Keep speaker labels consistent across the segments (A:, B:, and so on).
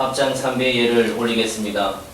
A: 합장 3배 예를 올리겠습니다.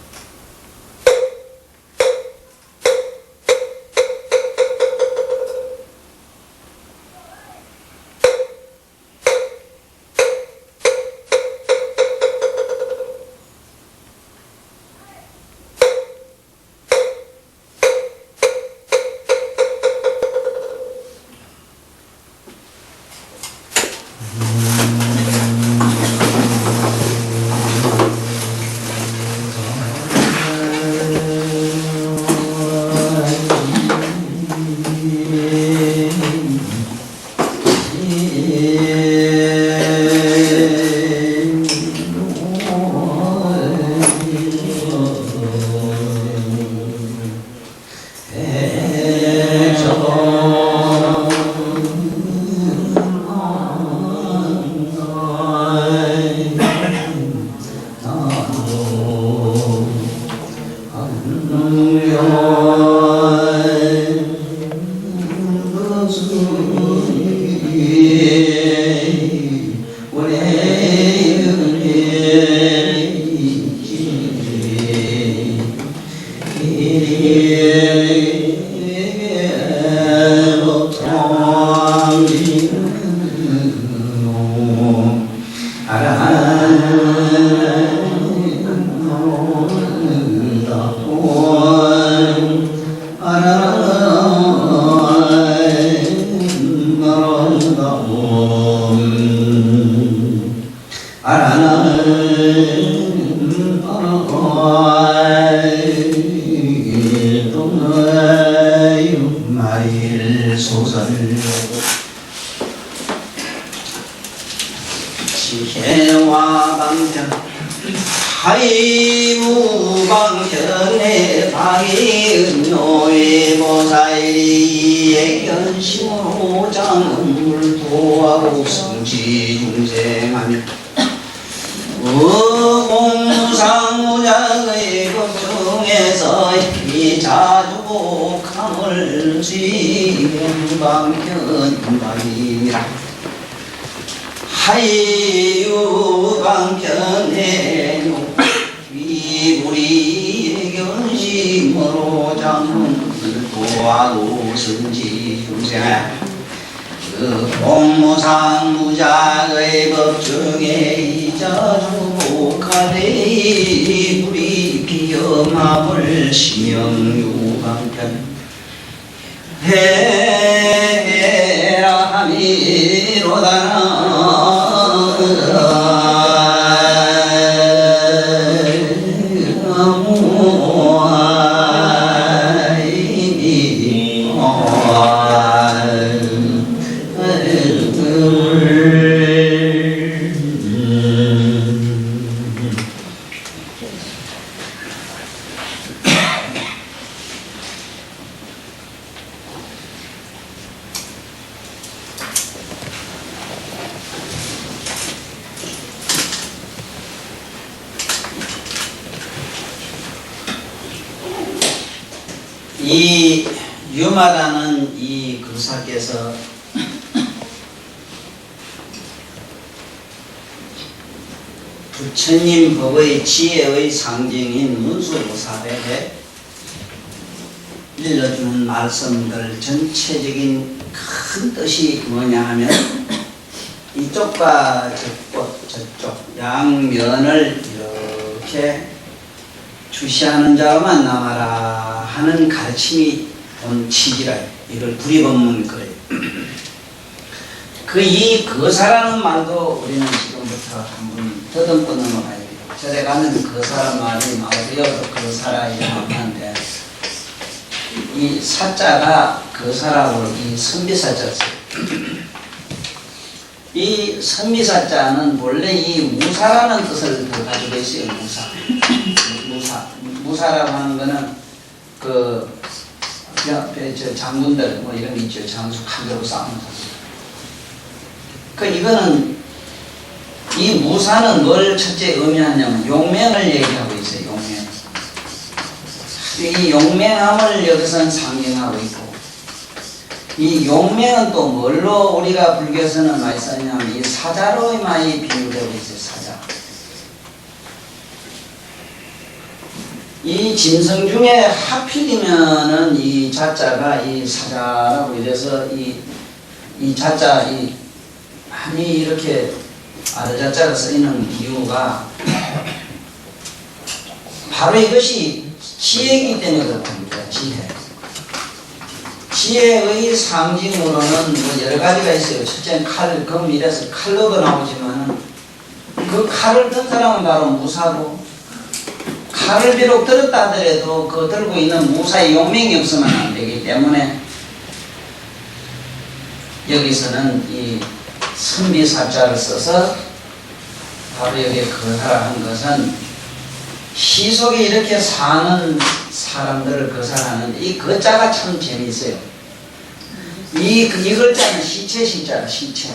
B: 지혜와 방편 하이무방편의 방이은노의 보살이 예견심으로 장은물 도하고 성지중생하며 공무상무작의 법중에서 이 자주복함을 지명방편방이라 하이유방편에 위불이 견심으로 장문을 도하고 선지중생하여 공무상무작의 법중에 이자주복하되 불이 비엄함을 심영유방편 해라함이로다나 이 유마라는 이 교사께서 부처님 법의 지혜의 상징인 문수보살에게 일러주는 말씀들 전체적인 큰 뜻이 뭐냐 하면 이쪽과 저쪽 양면을 이렇게 주시하는 자로만 남아라 하는 가르침이 온 취지라. 이걸 불입법문 그래요. 이 거사라는 말도 우리는 지금부터 한번 더듬고 넘어가야 돼요. 절에 가면 거사란 말이 나오고 여기도 거사라 이렇게 하는데 이 사자가 거사라고 이 선비사자죠. 이 선비사자는 원래 이 무사라는 뜻을 가지고 있어요. 무사라고 하는 거는 저 장군들 뭐 이런 게 있죠. 장수 칼들고 싸우는 사람. 이거는 이 무사는 뭘 첫째 의미하냐면 용맹을 얘기하고 있어요. 용맹. 이 용맹함을 여기서는 상징하고 있고, 이 용맹은 또 뭘로 우리가 불교에서는 많이 썼냐면 이 사자로 많이 비유되고 있어요. 사자. 이 짐승 중에 하필이면은 이 자자가 이 사자라고 이래서 이 자자 많이 이렇게 아르자자가 쓰이는 이유가 바로 이것이 지혜이기 때문에 그렇답니다. 지혜의 상징으로는 뭐 여러 가지가 있어요. 첫째는 칼, 검 이래서 칼로도 나오지만 그 칼을 든 사람은 바로 무사고, 칼을 비록 들었다 하더라도 그 들고 있는 무사의 용맹이 없으면 안 되기 때문에 여기서는 이 선비사자를 써서 바로 여기에 거사라 한 것은 시 속에 이렇게 사는 사람들을 거사하는데 이 거자가 참 재미있어요. 이 글자는 시체시자라. 시체.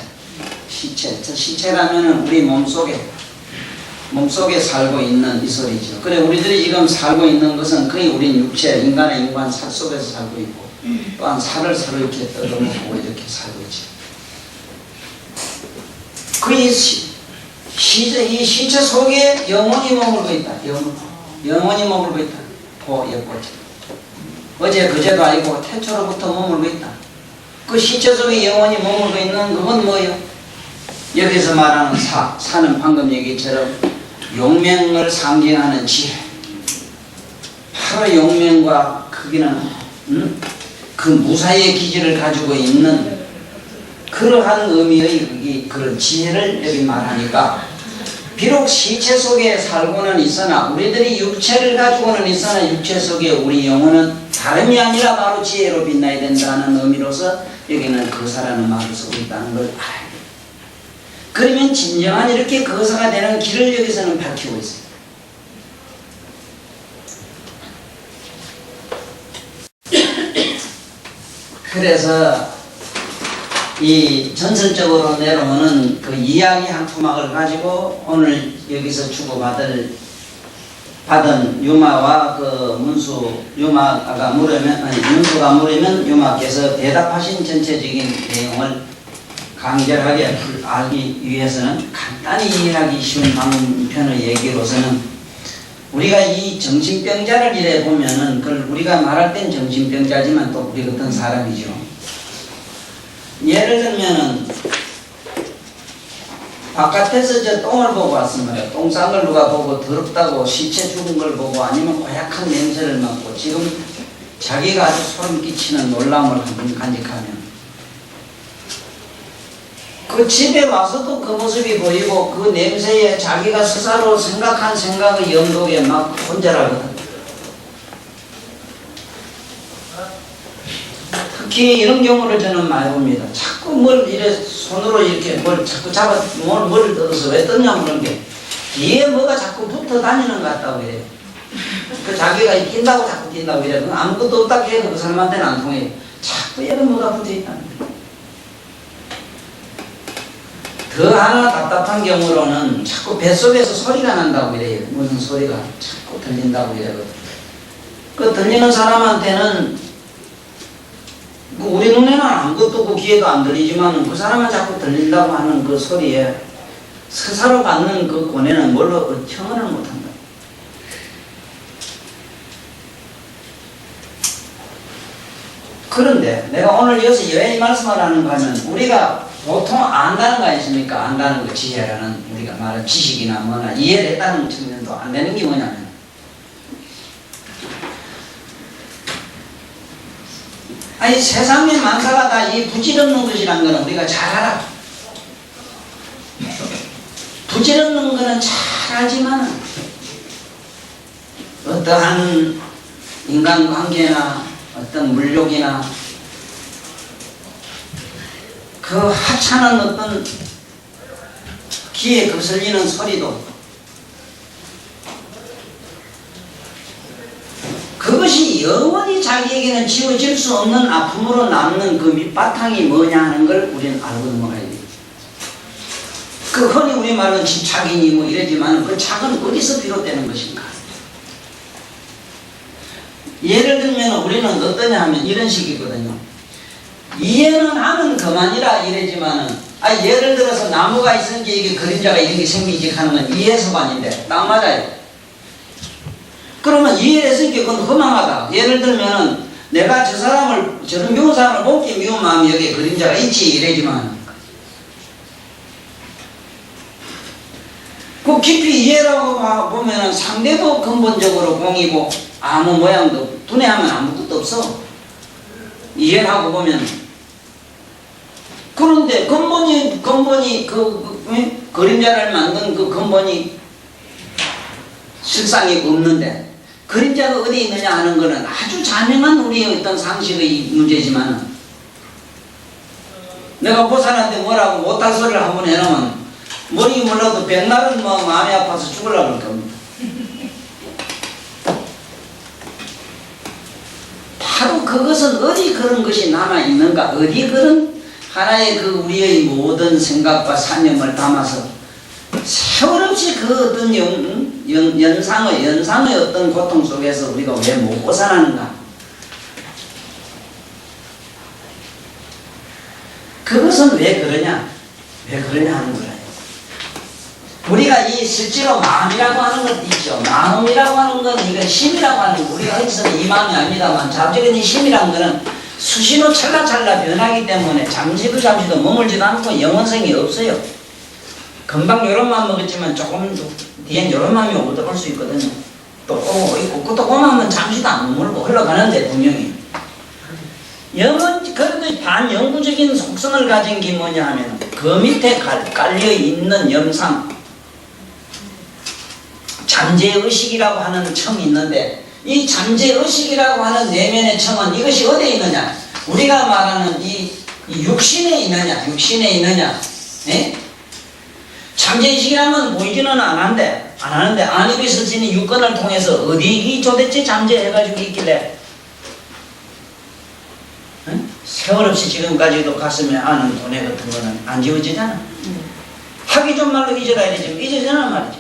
B: 저 시체라면은 우리 몸속에 살고 있는 이 소리죠. 그래 우리들이 지금 살고 있는 것은 거의 우린 육체, 인간의 살 속에서 살고 있고 또한 살을 서로 이렇게 뜯어먹고 이렇게 살고 있지. 이 시체 속에 영혼이 머물고 있다. 영혼이 머물고 있다. 어제 그제도 아니고 태초로부터 머물고 있다. 그 시체 속에 영혼이 머물고 있는 그건 뭐예요? 여기서 말하는 사는 방금 얘기처럼 용맹을 상징하는 지혜. 바로 용맹과 크기는 그 무사의 기질을 가지고 있는 그러한 의미의 그런 지혜를 여기 말하니까, 비록 시체 속에 살고는 있으나 우리들이 육체를 가지고는 있으나 육체 속에 우리 영혼은 다름이 아니라 바로 지혜로 빛나야 된다는 의미로서 여기는 거사라는 말을 쓰고 있다는 걸 알아야 돼요. 그러면 진정한 이렇게 거사가 되는 길을 여기서는 밝히고 있어요. 그래서 이 전설적으로 내려오는 그 이야기 한 토막을 가지고 오늘 여기서 주고받은 유마와 그 문수가 물으면 유마께서 대답하신 전체적인 내용을 간결하게 알기 위해서는 간단히 이해하기 쉬운 방편의 얘기로서는 우리가 이 정신병자를 이래 보면은 그걸 우리가 말할 땐 정신병자지만 또 우리 같은 사람이죠. 예를 들면은 바깥에서 저 똥을 보고 왔단 말이야. 똥 싼 걸 누가 보고 더럽다고 시체 죽은 걸 보고 아니면 고약한 냄새를 맡고 지금 자기가 아주 소름 끼치는 놀라움을 간직하면 그 집에 와서도 그 모습이 보이고 그 냄새에 자기가 스스로 생각한 생각의 영역에 막 혼절하거든. 특히 이런 경우를 저는 많이 봅니다. 자꾸 뭘 이래 손으로 이렇게 뭘 자꾸 뭘 뜯어서 왜 뜯냐 그런 게 뒤에 뭐가 자꾸 붙어 다니는 것 같다고 해요. 그 자기가 낀다고 자꾸 낀다고 해요. 아무것도 없다고 해도 그 사람한테는 안 통해요. 자꾸 얘가 뭐가 붙어 있다는 거예요. 더 하나 답답한 경우로는 자꾸 뱃속에서 소리가 난다고 이래요. 무슨 소리가 자꾸 들린다고 이래거든. 그 들리는 사람한테는 우리 눈에는 아무것도 없고 귀에도 안 들리지만 그 사람은 자꾸 들린다고 하는 그 소리에 스스로 받는 그 고뇌는 뭘로 청언을 못한다. 그런데 내가 오늘 여기서 왜 이 말씀을 하는 거 하면 우리가 보통 안다는 거 아니십니까? 안다는 거 지혜라는 우리가 말하는 지식이나 뭐나 이해를 했다는 측면도 안 되는 게 뭐냐면 아니 세상의 만사가 다 이 부질없는 것이란 거는 우리가 잘 알아. 부질없는 거는 잘 알지만 어떠한 인간관계나 어떤 물욕이나 그 하찮은 어떤 귀에 거슬리는 소리도 그것이 영원히 자기에게는 지워질 수 없는 아픔으로 남는 그 밑바탕이 뭐냐 하는 걸 우리는 알고 넘어가야 돼요. 그 흔히 우리 말은 집착이니 뭐 이러지만 그 착은 어디서 비롯되는 것인가? 예를 들면 우리는 어떠냐 하면 이런 식이거든요. 이해는 하는 그만이라 이러지만은 예를 들어서 나무가 있으니까 이게 그림자가 이런 게 생기지 하는 건 이해서만인데 딱 맞아요. 그러면 이해를 했으니까 그건 허망하다. 예를 들면 내가 저 사람을, 저런 미운 사람을 곱게 미운 마음이 여기에 그림자가 있지 이래지만 그 깊이 이해라고 보면은 상대도 근본적으로 공이고 아무 모양도 눈에 하면 아무것도 없어. 이해를 하고 보면. 그런데 근본이 그림자를 만든 그 근본이 실상이 없는데 그림자가 어디 있느냐 하는 것은 아주 자명한 우리의 어떤 상식의 문제지만 내가 보살한테 뭐라고 못할 소리를 한번 해놓으면 머리 몰라도 백날은 뭐 마음이 아파서 죽으려고 할 겁니다. 바로 그것은 어디 그런 것이 남아있는가, 어디 그런 하나의 그 우리의 모든 생각과 산념을 담아서 세월 없이 그 어떤 연상의 어떤 고통 속에서 우리가 왜 못 벗어나는가? 그것은 왜 그러냐? 왜 그러냐 하는 거예요. 우리가 이 실제로 마음이라고 하는 것도 있죠. 마음이라고 하는 건 이건 심이라고 하는 거. 우리가 어디서는 이 마음이 아닙니다만 자적인 이 심이라는 거는 수시로 찰나찰나 변하기 때문에 잠시도 머물지도 않고 영원성이 없어요. 금방 요런 마음 먹었지만 조금 뒤엔 요런 마음이 올 수 있거든요. 또 오고 있고 또 오면 잠시도 안 머물고 흘러가는데 분명히 그래도 반영구적인 속성을 가진 게 뭐냐 하면 그 밑에 깔려있는 염상 잠재의식이라고 하는 청이 있는데 이 잠재의식이라고 하는 내면의 청은 이것이 어디에 있느냐? 우리가 말하는 이 육신에 있느냐? 예? 잠재의식이라면 보이지는 안 하는데 안입이 있어지는 육건을 통해서 어디 도대체 잠재해가지고 있길래 응? 세월 없이 지금까지도 가슴에 아는 돈에 같은 거는 안 지워지잖아. 하기 좀 말로 잊어가야 되지만 잊어지는 말이지.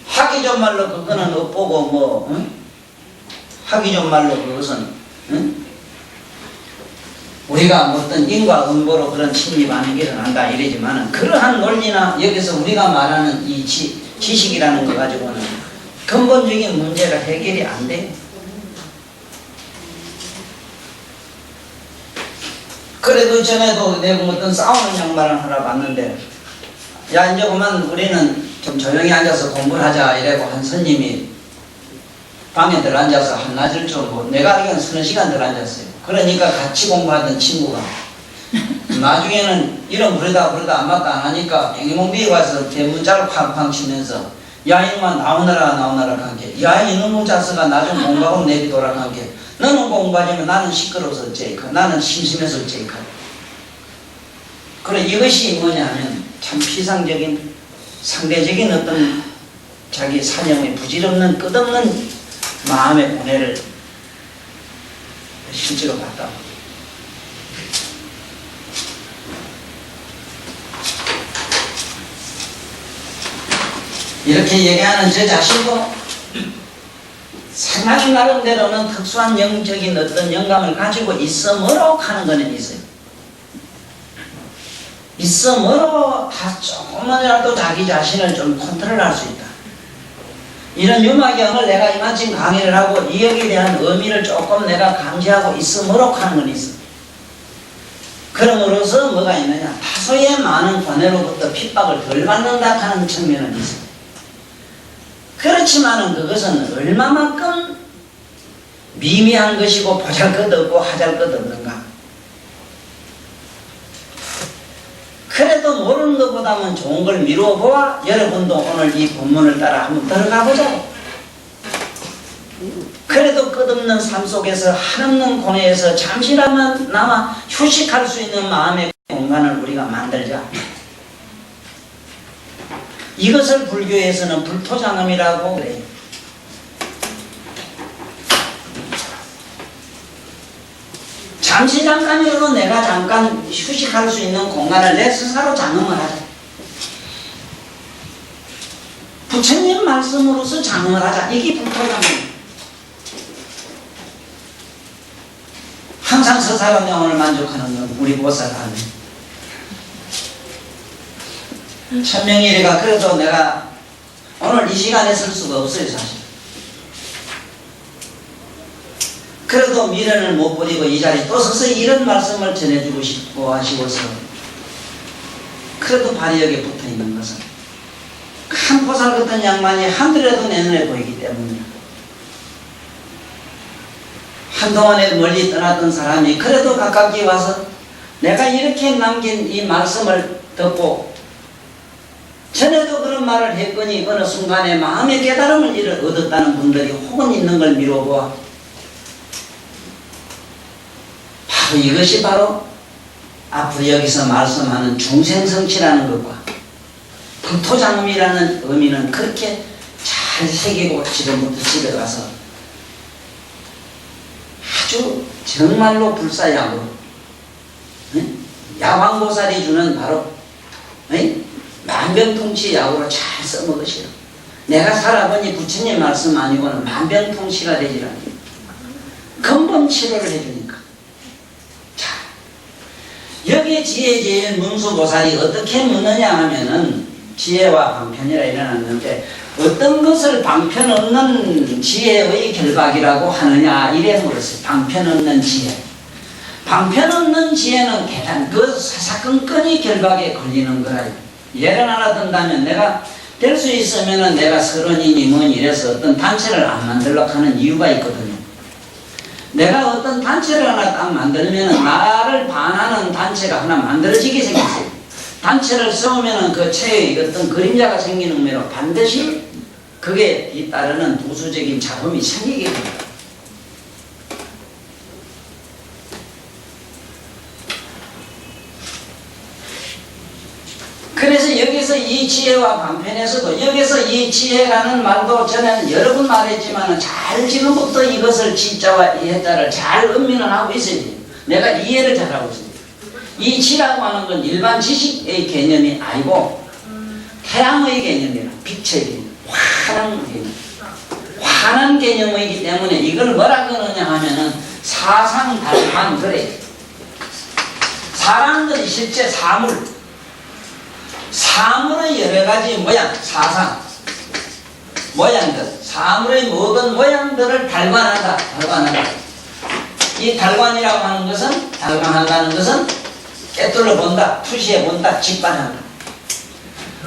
B: 하기 좀 말로 그거는 엇보고 뭐 응? 하기 좀 말로 그것은 응? 우리가 어떤 인과 음보로 그런 침입하는 게 일어난다 이러지만은 그러한 논리나 여기서 우리가 말하는 이 지식이라는 거 가지고는 근본적인 문제가 해결이 안 돼. 그래도 전에도 내가 어떤 싸우는 양반을 하나 봤는데 야 이제 그만 우리는 좀 조용히 앉아서 공부를 하자 이래고 한 스님이 방에 들어앉아서 한낮을 좀 내가 알기로는 서너 시간 들어앉았어요. 그러니까 같이 공부하던 친구가 나중에는 이런 부르다 아무것도 안 하니까 뱅이몽비에 와서 대문자를 팡팡 치면서 야 이놈아 나오너라 한게 야 이놈의 자스가 나 좀 공부하고 내비둬라 한게 너는 공부하지만 나는 시끄러워서 어째이까 나는 심심해서 어째이까. 그래 이것이 뭐냐 하면 참 피상적인 상대적인 어떤 자기 사념의 부질없는 끝없는 마음의 고뇌를 실제로 봤다. 이렇게 얘기하는 저 자신도 상당히 나름대로는 특수한 영적인 어떤 영감을 가지고 있으므로 하는 거는 있어요. 있으므로 다 조금만이라도 자기 자신을 좀 컨트롤할 수 있다. 이런 유마경을 내가 이만큼 강의를 하고 이 역에 대한 의미를 조금 내가 감지하고 있으므로 하는 건 있어. 그럼으로써 뭐가 있느냐? 다소의 많은 권해로부터 핍박을 덜 받는다 하는 측면은 있어. 그렇지만은 그것은 얼마만큼 미미한 것이고 보잘것없고 하잘것없는가. 그래도 모르는 것보다는 좋은 걸 미루어 보아 여러분도 오늘 이 본문을 따라 한번 들어가 보자고. 그래도 끝없는 삶 속에서 한없는 고뇌에서 잠시나마 휴식할 수 있는 마음의 공간을 우리가 만들자. 이것을 불교에서는 불토장엄이라고 그래요. 잠깐이라도 내가 잠깐 휴식할 수 있는 공간을 내 스스로 장엄을 하자. 부처님 말씀으로서 장엄을 하자. 이게 불토장엄이에요. 항상 서사가 영혼을 만족하는 건 우리 보살하네. 천명일이가 그래도 내가 오늘 이 시간에 쓸 수가 없어요 사실. 그래도 미련을 못 버리고 이 자리에 또 서서 이런 말씀을 전해주고 싶고 아쉬워서 그래도 발이역에 붙어있는 것은 한 보살 같은 양반이 하늘에도 내눈에 보이기 때문이다. 한동안에 멀리 떠났던 사람이 그래도 가깝게 와서 내가 이렇게 남긴 이 말씀을 듣고 전에도 그런 말을 했거니 어느 순간에 마음의 깨달음을 얻었다는 분들이 혹은 있는 걸 미뤄보아 바로 이것이 바로 앞으로 여기서 말씀하는 중생성취라는 것과 불토장음이라는 의미는 그렇게 잘 새기고 지금부터 집에 가서 아주 정말로 불사약으로 야광보살이 주는 바로 만병통치 약으로 잘 써먹으시라. 내가 살아보니 부처님 말씀 아니고는 만병통치가 되지라니 근본 치료를 해주니까. 자, 여기에 지혜제일 문수보살이 어떻게 묻느냐 하면은 지혜와 방편이라 일어났는데 어떤 것을 방편 없는 지혜의 결박이라고 하느냐 이래 물었어요. 방편 없는 지혜. 방편 없는 지혜는 대단 그 사사건건이 결박에 걸리는 거라. 예를 하나 든다면 내가 될 수 있으면은 내가 서른이니 뭐니 이래서 어떤 단체를 안 만들려고 하는 이유가 있거든요. 내가 어떤 단체를 하나 딱 만들면은 나를 반하는 단체가 하나 만들어지게 생겼어요. 단체를 세우면은 그 체에 어떤 그림자가 생기는 의미로 반드시 그게 뒤따르는 부수적인 작품이 생기게 됩니다. 그래서 여기서 이 지혜와 방편에서도 여기서 이 지혜라는 말도 저는 여러 번 말했지만 잘 지금부터 이것을 지자와 이 해자를 잘 음미는 하고 있어야 돼요. 내가 이해를 잘하고 있습니다. 이 지라고 하는 건 일반 지식의 개념이 아니고 태양의 개념이라 빛의 개념, 환한 개념, 환한 개념이기 때문에 이걸 뭐라 그러냐 하면은 사상달만 그래. 사람들이 실제 사물의 여러 가지 모양, 사상, 모양들, 사물의 모든 모양들을 달관하다. 이 달관이라고 하는 것은, 달관한다는 것은 깨뚫어 본다, 투시해 본다, 직관한다.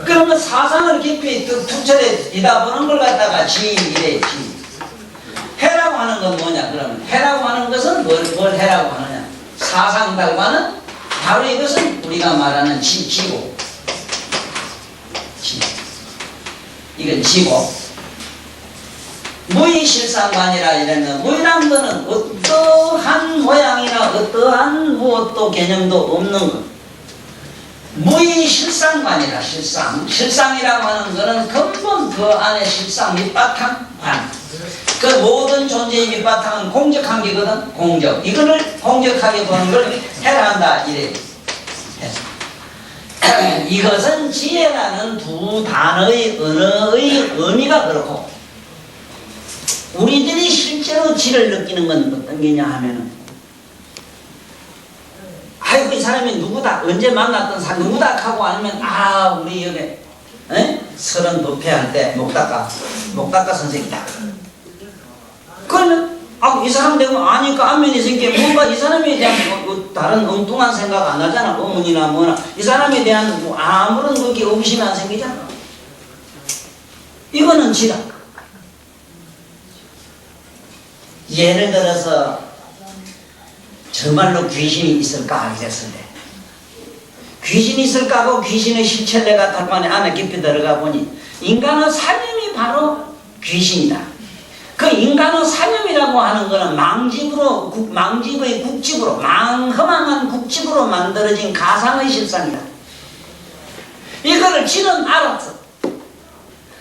B: 그러면 사상을 깊이 투철해 이다 보는 걸 갖다가 지이래, 지. 해라고 하는 건 뭐냐, 그러면. 해라고 하는 것은 뭘 해라고 하느냐. 사상 달관은 바로 이것은 우리가 말하는 지고. 이건 지고 무의실상관이라 이랬는 무의란 거는 어떠한 모양이나 어떠한 무엇도 개념도 없는 것. 무의실상관이라 실상이라고 하는 거는 근본 그 안에 실상 밑바탕 관. 그 모든 존재의 밑바탕은 공적한 게거든. 공적. 이거를 공적하게 보는 걸 해라 한다 이래. 이것은 지혜라는 두 단어의 언어의 의미가 그렇고 우리들이 실제로 지를 느끼는 건 어떤 게냐 하면은 아이고 이 사람이 누구다 언제 만났던 사람 누구다 하고 아니면 우리 여기 서른 부패할 때 목닦아 선생이다. 그러면 이 사람 되고 아니까 안면이 생기면 뭔가 이 사람에 대한 다른 엉뚱한 생각 안 하잖아. 어머니나 뭐나 이 사람에 대한 아무런 그게 의구심이 안 생기잖아. 이거는 지다. 예를 들어서 정말로 귀신이 있을까 이랬을 때 귀신이 있을까 하고 귀신의 실체를 내가 달관에 안에 깊이 들어가 보니 인간의 사념이 바로 귀신이다. 그 인간의 사념이라고 하는 것은 망집의 국집으로, 험한 국집으로 만들어진 가상의 실상이다. 이거를 지는 알았어.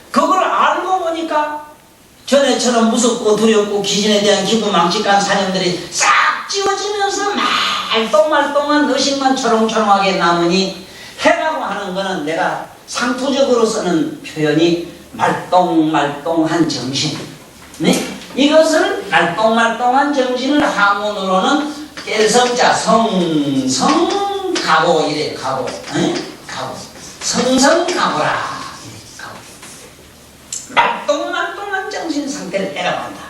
B: 그걸 알고 보니까 전에처럼 무섭고 두렵고 귀신에 대한 기부망측한 사념들이 싹 지워지면서 말똥말똥한 의식만 초롱초롱하게 남으니 해라고 하는 것은 내가 상투적으로 쓰는 표현이 말똥말똥한 정신. 네? 이것을 말똥말똥한 정신을 한문으로는 깰성자 성가고 이래 가고 가고 성성가보라. 말똥말똥한 정신 상태를 빼라고 한다.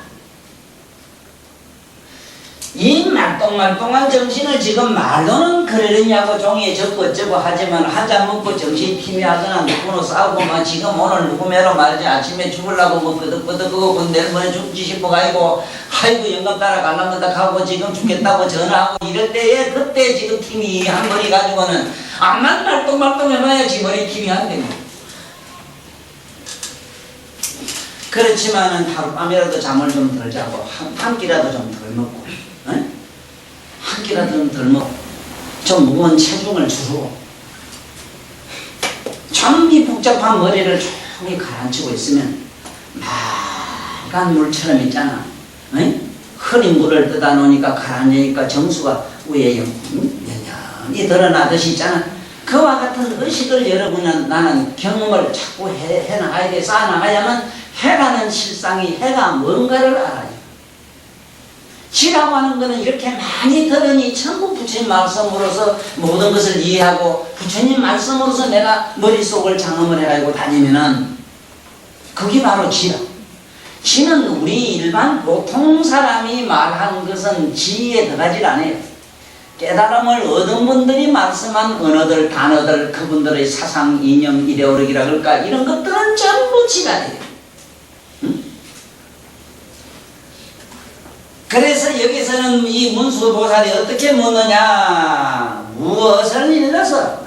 B: 이 말똥말똥한 정신을 지금 말로는 그러려냐고 종이에 적고 어쩌고 하지만 한잔 먹고 정신 피미하거나 누구로 싸우고 막 지금 오늘 누구 매로 말이지 아침에 죽으려고 뭐 끄덕끄덕하고 내일 모레 죽지 싶어 가지고 아이고 영감 따라가려면 하고 지금 죽겠다고 전화하고 이럴 때에 그때 지금 팀이 한 머리 가지고는 암만 말똥말똥 해봐야지 머리 팀이 안 되고. 그렇지만은 하룻밤이라도 잠을 좀 덜 자고 한 끼라도 좀 덜 먹고 한 끼라도 좀 덜 먹고 좀 무거운 체중을 주고 좀 이 복잡한 머리를 조용히 가라앉히고 있으면 맑은 물처럼 있잖아. 흐린 물을 떠다 놓으니까 가라앉으니까 정수가 위에 연연히 드러나듯이 있잖아. 그와 같은 의식을 여러분은 나는 경험을 자꾸 해나가야 돼. 쌓아나가야만 해라는 실상이 해가 뭔가를 알아요. 지라고 하는 것은 이렇게 많이 들으니 전부 부처님 말씀으로서 모든 것을 이해하고 부처님 말씀으로서 내가 머릿속을 장엄을 해가지고 다니면은 그게 바로 지라. 지는 우리 일반 보통 사람이 말한 것은 지에 들어가질 않아요. 깨달음을 얻은 분들이 말씀한 언어들, 단어들, 그분들의 사상, 이념, 이데올로기라 그럴까 이런 것들은 전부 지라예요. 그래서 여기서는 이 문수보살이 어떻게 묻느냐. 무엇을 일러서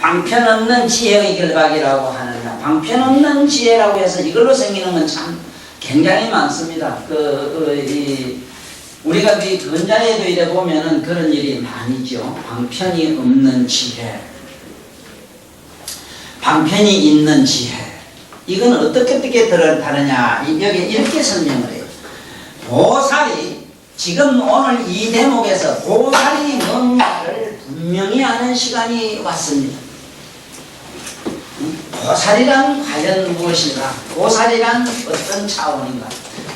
B: 방편없는 지혜의 결박이라고 하느냐. 방편없는 지혜라고 해서 이걸로 생기는 건 참 굉장히 많습니다. 우리가 이 근자에도 이래 보면은 그런 일이 많이 있죠. 방편이 없는 지혜, 방편이 있는 지혜. 이건 어떻게 다르냐. 여기 이렇게 설명을 해요. 보살이 지금 오늘 이 대목에서 보살이 뭔가를 분명히 아는 시간이 왔습니다. 보살이란 과연 무엇인가? 보살이란 어떤 차원인가?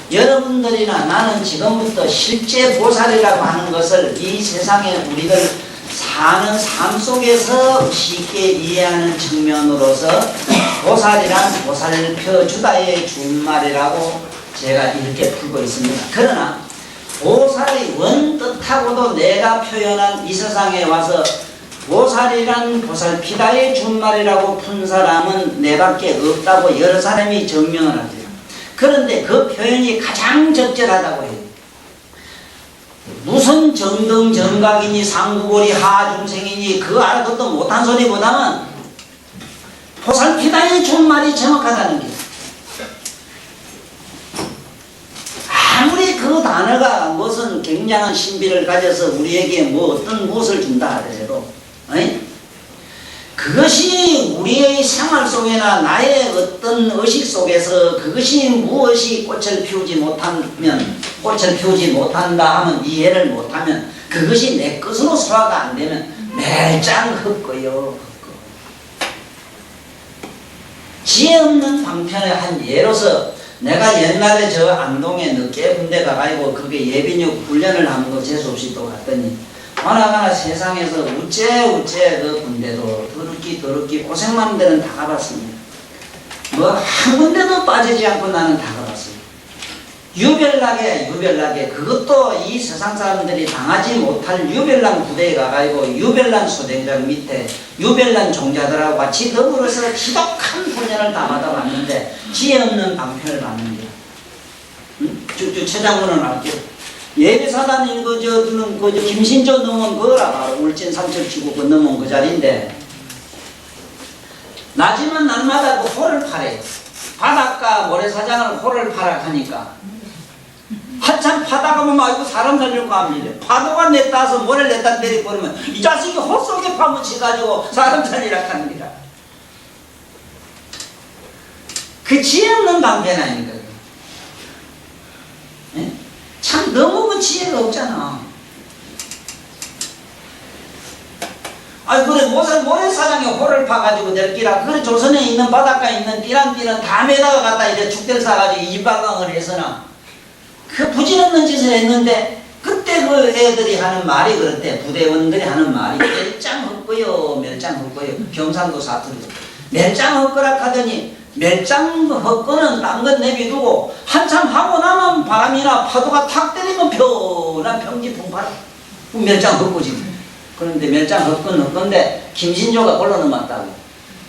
B: 여러분들이나 나는 지금부터 실제 보살이라고 하는 것을 이 세상에 우리들 사는 삶 속에서 쉽게 이해하는 측면으로서 보살이란 보살표 주다의 준말이라고 제가 이렇게 풀고 있습니다. 그러나 보살의 원뜻하고도 내가 표현한 이 세상에 와서 보살이란 보살피다의 준말이라고 푼 사람은 내밖에 없다고 여러 사람이 증명을 하죠. 그런데 그 표현이 가장 적절하다고 해요. 무슨 정등정각이니 상구고리 하중생이니 그 알아듣도 못한 소리보다는 보살피다의 준말이 정확하다는 게 아무리 그 단어가 무슨 굉장한 신비를 가져서 우리에게 뭐 어떤 무엇을 준다 하더라도 그것이 우리의 생활 속에나 나의 어떤 의식 속에서 그것이 무엇이 꽃을 피우지 못하면 꽃을 피우지 못한다 하면 이해를 못하면 그것이 내 것으로 소화가 안 되면 멸장 헛거요. 지혜 없는 방편의 한 예로서 내가 옛날에 저 안동에 늦게 군대 가가지고 그게 예비역 훈련을 하는 거 재수없이 또 갔더니 하나하나 세상에서 우째 그 군대도 더럽기 고생 많은 데는 다 가봤습니다. 뭐 한 군데도 빠지지 않고 나는 다 가봤습니다. 유별나게 그것도 이 세상 사람들이 당하지 못할 유별난 부대에 가가지고 유별난 소대장 밑에 유별난 종자들하고 같이 더불어서 지독한 훈련을 다 받아봤는데 지혜 없는 방편을 받는데 쭉쭉 최장군은 할게요. 예비사단인 그 김신조 넘은 거라 바로 울진 삼척지구 그 넘은 그 자리인데 낮이면 날마다 그 호를 파래요. 바닷가 모래사장을 호를 파라 하니까 한참 파다가 보면 아이고 사람 살려고 합니다. 파도가 냈다서 모래를 냈다 때리고 그러면 이 자식이 호 속에 파묻혀가지고 사람 살리라 합니다. 그 지혜 없는 방편 아닙니까? 참 너무 그 지혜가 없잖아. 아니 그래 모래사장에 호를 파가지고 낼기라 그래 조선에 있는 바닷가에 있는 띠란띠는 다 매다가 갖다 이제 죽대를 싸가지고 이방강을 해서나 그 부질없는 짓을 했는데 그때 그 애들이 하는 말이 그렇대. 부대원들이 하는 말이 멸장 헛고요 경상도 사투리 멸장 헛거락 하더니 멸장 헛거는 딴 건 내비두고 한참 하고 나면 바람이나 파도가 탁 때리면 편한 평지 풍파라. 멸장 헛거지. 그런데 멸장 헛건데 김신조가 골로 넘었다고.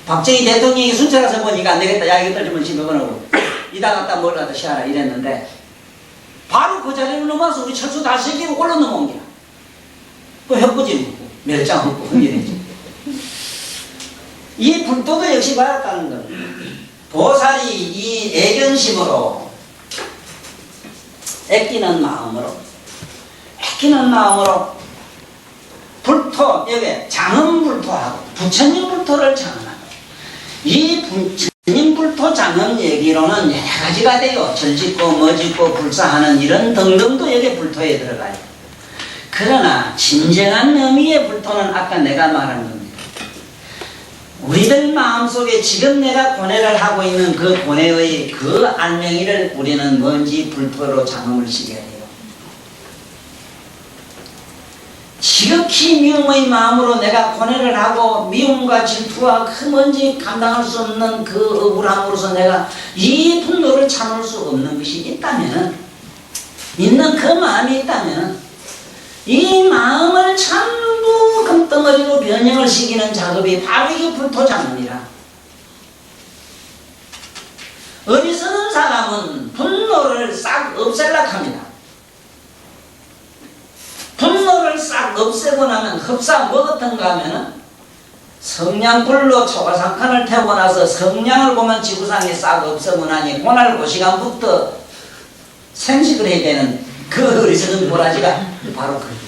B: 박정희 대통령이 순찰해서 보니까 안 되겠다. 야, 이거 떨어지면 집어넣고 이다 갔다 뭘 갖다 시하라 이랬는데 바로 그 자리를 넘어서 우리 철수 다 시키고 골로 넘어온 거야. 또 헛거지. 멸장 헛거 흔히되지. 이 불도도 역시 받았다는 것. 보살이 이 애견심으로 애끼는 마음으로 불토 여기 장엄불토하고 부처님불토를 장엄하고 이 부처님불토 장엄 얘기로는 여러 가지가 돼요. 절짓고 뭐짓고 불사하는 이런 등등도 여기 불토에 들어가요. 그러나 진정한 의미의 불토는 아까 내가 말한 겁니다. 우리들 마음속에 지금 내가 고뇌를 하고 있는 그 고뇌의 그 알맹이를 우리는 뭔지 불토로 장엄을 시켜야 해요. 지극히 미움의 마음으로 내가 고뇌를 하고 미움과 질투와 그 뭔지 감당할 수 없는 그 억울함으로서 내가 이 분노를 참을 수 없는 것이 있다면, 있는 그 마음이 있다면 이 마음을 전부 금덩어리로 변형을 시키는 작업이 바로 이게 불토장엄이라. 어리석은 사람은 분노를 싹 없앨라 합니다. 분노를 싹 없애고 나면 흡사 뭐 같은가 하면은 성냥불로 초가상칸을 태우고 나서 성냥을 보면 지구상에 싹 없애고 나니 그날 그 시간부터 생식을 해야 되는 그 어리석은 도라지가 바로 그겁니다.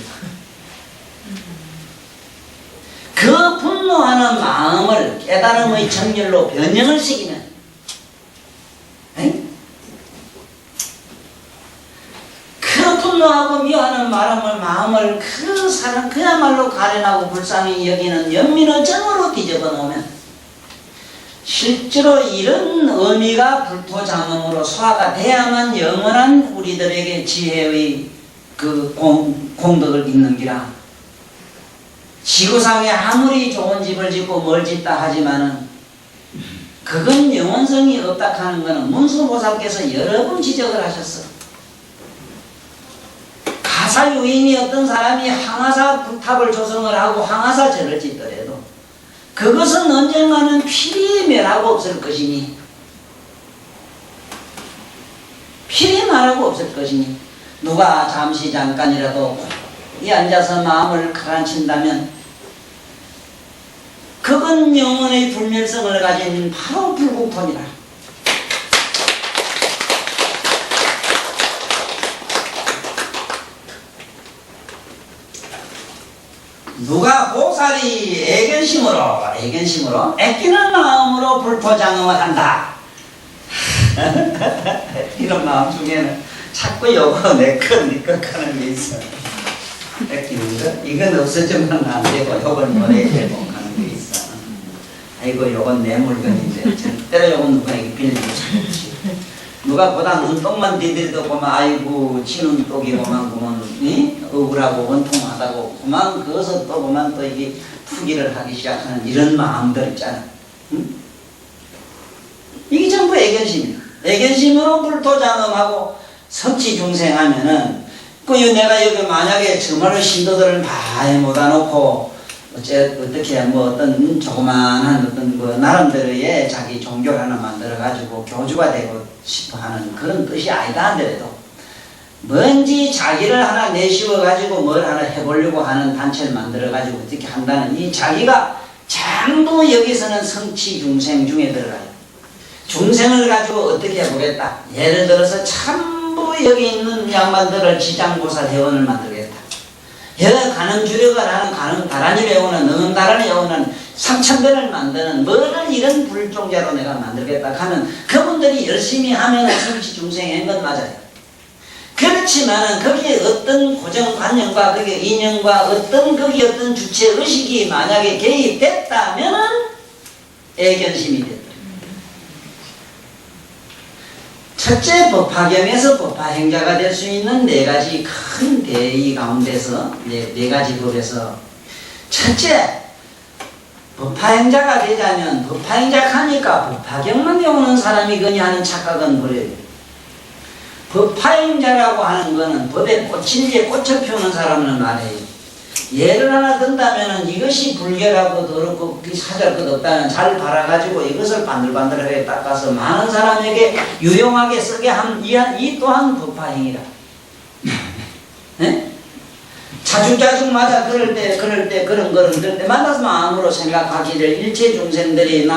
B: 그 분노하는 마음을 깨달음의 정렬로 변형을 시키면 그 분노하고 미워하는 마음을 그 사람 그야말로 가련하고 불쌍히 여기는 연민의 정으로 뒤집어 놓으면 실제로 이런 의미가 불토장엄으로 소화가 돼야만 영원한 우리들에게 지혜의 그 공덕을 잇는 기라. 지구상에 아무리 좋은 집을 짓고 뭘 짓다 하지만은 그건 영원성이 없다 하는 것은 문수보살께서 여러 번 지적을 하셨어. 가사유인이 어떤 사람이 항아사 불탑을 조성을 하고 항아사 절을 짓더라도 그것은 언젠가는 필히 멸하고 없을 것이니 누가 잠깐이라도 이 앉아서 마음을 가라앉힌다면 그건 영혼의 불멸성을 가진 바로 불국토니라. 누가 보살이 애견심으로 애끼는 마음으로 불토장엄을 한다. 이런 마음 중에는 자꾸 요거 내꺼 하는 게 있어. 애끼는 거? 이건 없어지면 안 되고 요걸 뭐래야 되고 하는 게 있어. 아이고 요건 내 물건인데 절대로 요건 누구에게 빌리지 않지. 누가 보다 눈독만 디디도 보면 아이고 치눈독이 보면 억울하고 원통하다고 그만 그것을 또 보면 또 이게 투기를 하기 시작하는 이런 마음들 있잖아. 응? 이게 전부 애견심이야. 애견심으로 불토장엄하고 성취중생하면은 그 내가 여기 만약에 정말로 신도들을 많이 모아놓고 어떻게 뭐 어떤 조그만한 어떤 그 나름대로의 자기 종교를 하나 만들어가지고 교주가 되고 싶어 하는 그런 뜻이 아니다 하더라도 뭔지 자기를 하나 내쉬워가지고 뭘 하나 해보려고 하는 단체를 만들어가지고 어떻게 한다는 이 자기가 전부 여기서는 성취중생 중에 들어가요. 중생을 가지고 어떻게 해보겠다. 예를 들어서 전부 여기 있는 양반들을 지장보살 회원을 만들겠다. 여기 가는 주력을 하는 다란이 배우는 능다란이 배우는 삼천배를 만드는 뭐를 이런 불종자로 내가 만들겠다 하는 그분들이 열심히 하면 성취중생인 건 맞아요. 그렇지만은 거기에 어떤 고정관념과 거기에 인연과 거기에 어떤 주체의식이 만약에 개입됐다면은 애견심이 됐다. 첫째, 법화경에서 법화행자가 될 수 있는 네 가지 큰 대의 가운데서 네 가지 법에서 첫째, 법화행자가 되자면 법화행자 하니까 법화경만 배우는 사람이 거니 하는 착각은 버려야 돼. 법화행자라고 하는 거는 법에 꽂힌 데 꽂혀 피우는 사람은 말해요. 예를 하나 든다면은 이것이 불결하고 더럽고 사잘 것 없다면 잘 발아가지고 이것을 반들반들하게 닦아서 많은 사람에게 유용하게 쓰게 한 이 또한 법화행위라. 네? 자주자주마다 그럴 때 그런 때 만나서 마음으로 생각하기를 일체 중생들이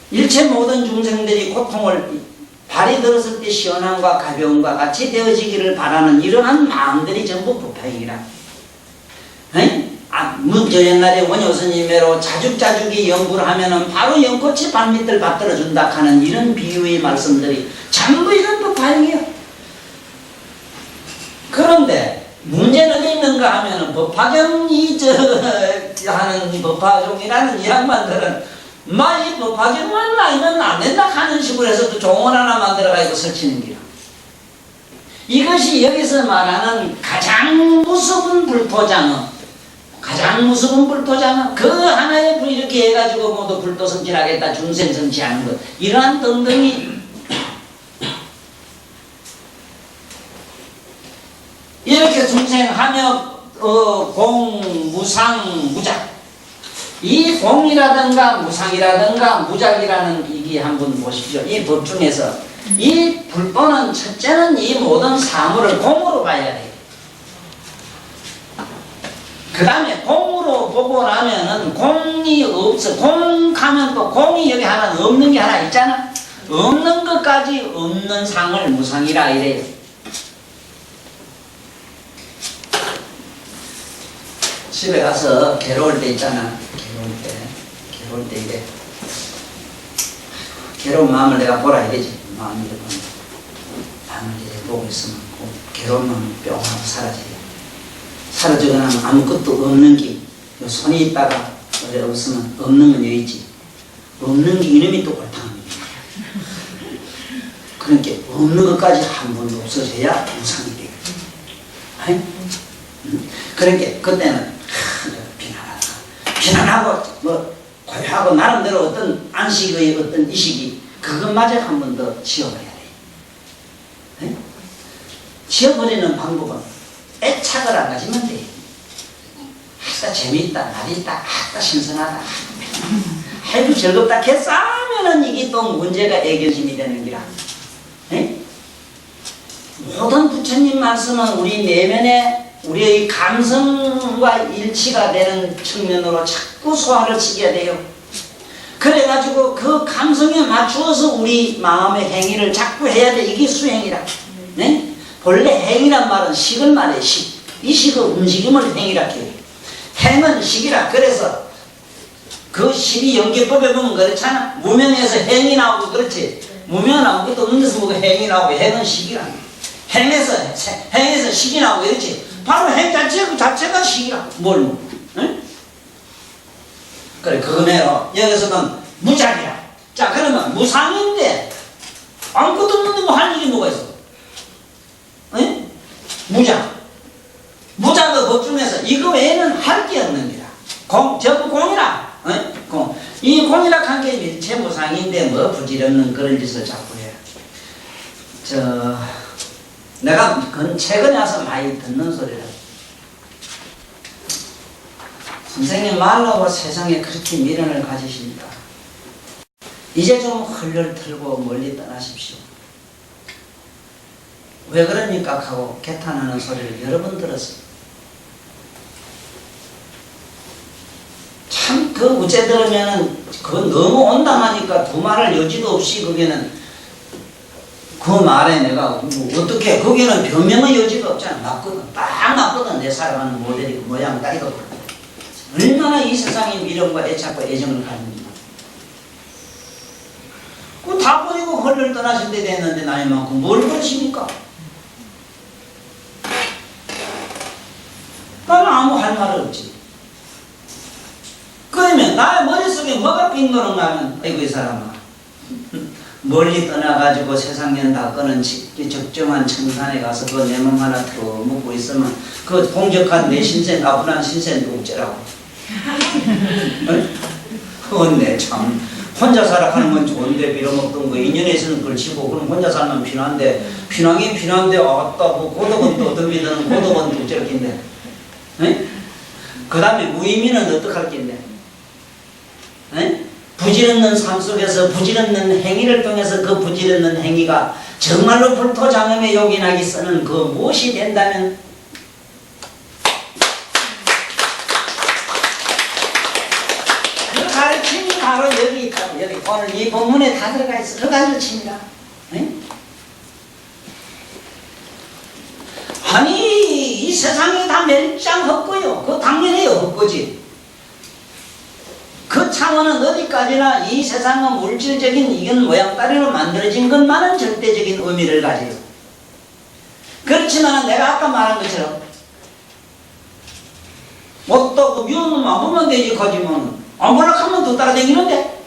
B: 일체 모든 중생들이 고통을 발이 들었을 때 시원함과 가벼움과 같이 되어지기를 바라는 이러한 마음들이 전부 법화행위라. 저 옛날에 원효 스님으로 자죽자죽이 연구를 하면은 바로 연꽃이 발밑을 받들어 준다 하는 이런 비유의 말씀들이 전부 이런 법화행위야. 그런데 문제는 어디 있는가 하면은 법화경이 하는 법화종이라는 이 양반들은 이 법화경만 알면 안 된다 하는 식으로 해서 또 종원 하나 만들어가지고 설치는 거야. 이것이 여기서 말하는 가장 무서운 불토장어, 그 하나의 불 이렇게 해가지고 모두 불도 성취하겠다, 중생 성취하는 것, 이러한 등등이 이렇게 중생하며 공, 무상, 무작, 이 공이라든가 무상이라든가 무작이라는 이게 한번 보십시오. 이 법 중에서 이 불법은 첫째는 이 모든 사물을 공으로 봐야 돼요. 그 다음에 공으로 보고 나면은 공이 없어. 공 가면 또 공이 여기 하나 없는 게 하나 있잖아. 없는 것까지 없는 상을 무상이라 이래요. 집에 가서 괴로울 때 있잖아. 괴로울 때 이래. 괴로운 마음을 내가 보라 이러지. 마음을 이래 보고 있으면 괴로운 마음이 뿅 하고 사라져요. 사라지고 나면 아무것도 없는 게 손이 있다가 없으면 없는 건 여기 있지. 없는 게 이놈이 또 옳다는 거야. 그러니까 없는 것까지 한 번도 없어져야 무상이 돼요. 그러니까 그때는 비난하고 고요하고 나름대로 어떤 안식의 어떤 이식이 그것마저 한 번 더 지워버려야 돼. 지워버리는 방법은 애착을 안 가지면 돼. 아따 재미있다, 날있다, 아따 신선하다, 아이고 즐겁다 했으면은 이게 또 문제가 애결심이 되는 기라. 모든 부처님 말씀은 우리 내면에 우리의 감성과 일치가 되는 측면으로 자꾸 소화를 시켜야 돼요. 그래가지고 그 감성에 맞추어서 우리 마음의 행위를 자꾸 해야 돼. 이게 수행이라. 네? 본래 행이란 말은 식을 말해. 식. 이 식의 움직임을 행이라 해요. 행은 식이라. 그래서 그 식이 연계법에 보면 그렇잖아. 무명에서 행이 나오고 그렇지. 무명은 아무것도 없는 데서 뭐가 행이 나오고 행은 식이라. 행에서 식이 나오고 그렇지. 바로 행 자체가 식이라. 뭘? 응? 그래 그거네요. 여기서는 무작이라. 자 그러면 무상인데 아무것도 없는데 뭐 할 일이 뭐가 있어? 응? 무작의 법 중에서 이거 외에는 할 게 없는 기라. 전부 공이라. 응? 공. 이 공이라 한 게 일체 무상인데 뭐 부질없는 그런 짓을 자꾸 해. 내가 최근에 와서 많이 듣는 소리라. 선생님 말라고 세상에 그렇게 미련을 가지십니까? 이제 좀 흘려 틀고 멀리 떠나십시오. 왜 그럽니까? 하고 개탄하는 소리를 여러 번 들었어요. 참 그 우째 들으면은 그건 너무 온당하니까 두 말할 여지도 없이 거기는 그 말에 내가 뭐 어떻게 거기는 변명의 여지가 없잖아. 맞거든. 딱 맞거든. 내 살아가는 모델이 그 모양 딱 이거거든. 얼마나 이 세상에 미련과 애착과 애정을 가집니까? 그거 다 버리고 헐를 떠나실 때 됐는데 나이 많고 뭘 그러십니까? 나는 아무 할 말 없지. 그러면 나의 머릿속에 뭐가 빙도는가 하면 아이고 이 사람아 멀리 떠나가지고 세상년 다 끄는 적정한 청산에 가서 그 내 몸 하나 더 먹고 있으면 그 공적한 내 신세 나분한 신세는 어째라고. 그건데 참 혼자 살아가는 건 좋은데 빌어먹던 거 인연에서는 그걸 치고 그럼 혼자 살면 피난데 피난이 피난데 아따 뭐 고독은 또 덤비드는 고독은 또 저렇게인데 그 다음에 무의미는 어떡할 낀데 부질없는 삶 속에서 부질없는 행위를 통해서 그 부질없는 행위가 정말로 불토장엄에 요긴하게 쓰는 그 무엇이 된다면 그 가르침이 바로 여기 있다고. 여기 오늘 이 본문에 다 들어가 있어. 그 가르침이다. 아니 이 세상이 다 멸장헛고요. 그거 당연해요. 헛고지. 그 차원은 어디까지나 이 세상은 물질적인 이건 모양따리로 만들어진 것만은 절대적인 의미를 가져요. 그렇지만 내가 아까 말한 것처럼 뭐 또 그 미운 놈 안 보면 되지 거지면 안 보려고 하면 또 따라다니는데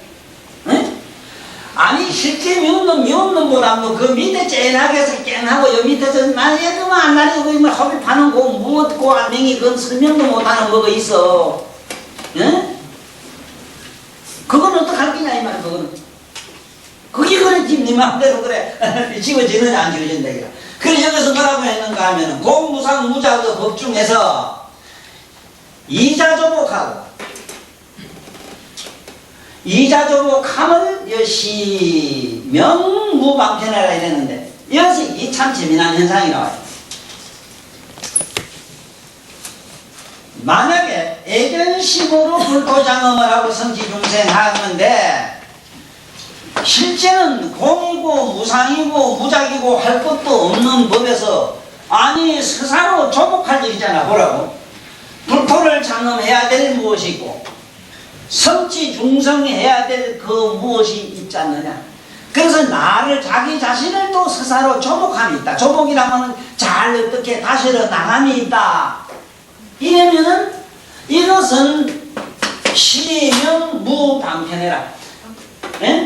B: 아니 실제 미운 놈보다 뭐 그 밑에 쨍하게 해서 깽하고 요 밑에서 만약에 그만 안 나리고 뭐 허비 파는 거 무엇 고 안맹이 그건 설명도 못하는 거가 있어. 그건 어떡할 거냐 이 말. 그거는 그게 그래 지금 네 마음대로 그래 지워지느냐 안 지워진다 이거. 그래서 여기서 뭐라고 했는가 하면은 공무상 무자 그 법 중에서 이자조복하고 이자조복함을 여시 명무방편해라 이랬는데 여기서 이 참 재미난 현상이 나와요. 만약에 애견식으로 불토장엄을 하고 성지중생하는데 실제는 공이고 무상이고 무작이고 할 것도 없는 법에서 아니 스사로 조복할 일이잖아. 뭐라고? 불토를 장엄해야 될 무엇이 있고 성지중생해야 될 그 무엇이 있지 않느냐. 그래서 나를 자기 자신을 또 스사로 조복함이 있다. 조복이라면 잘 어떻게 다스려 나감이 있다. 이러면은 이것은 시명무방편해라.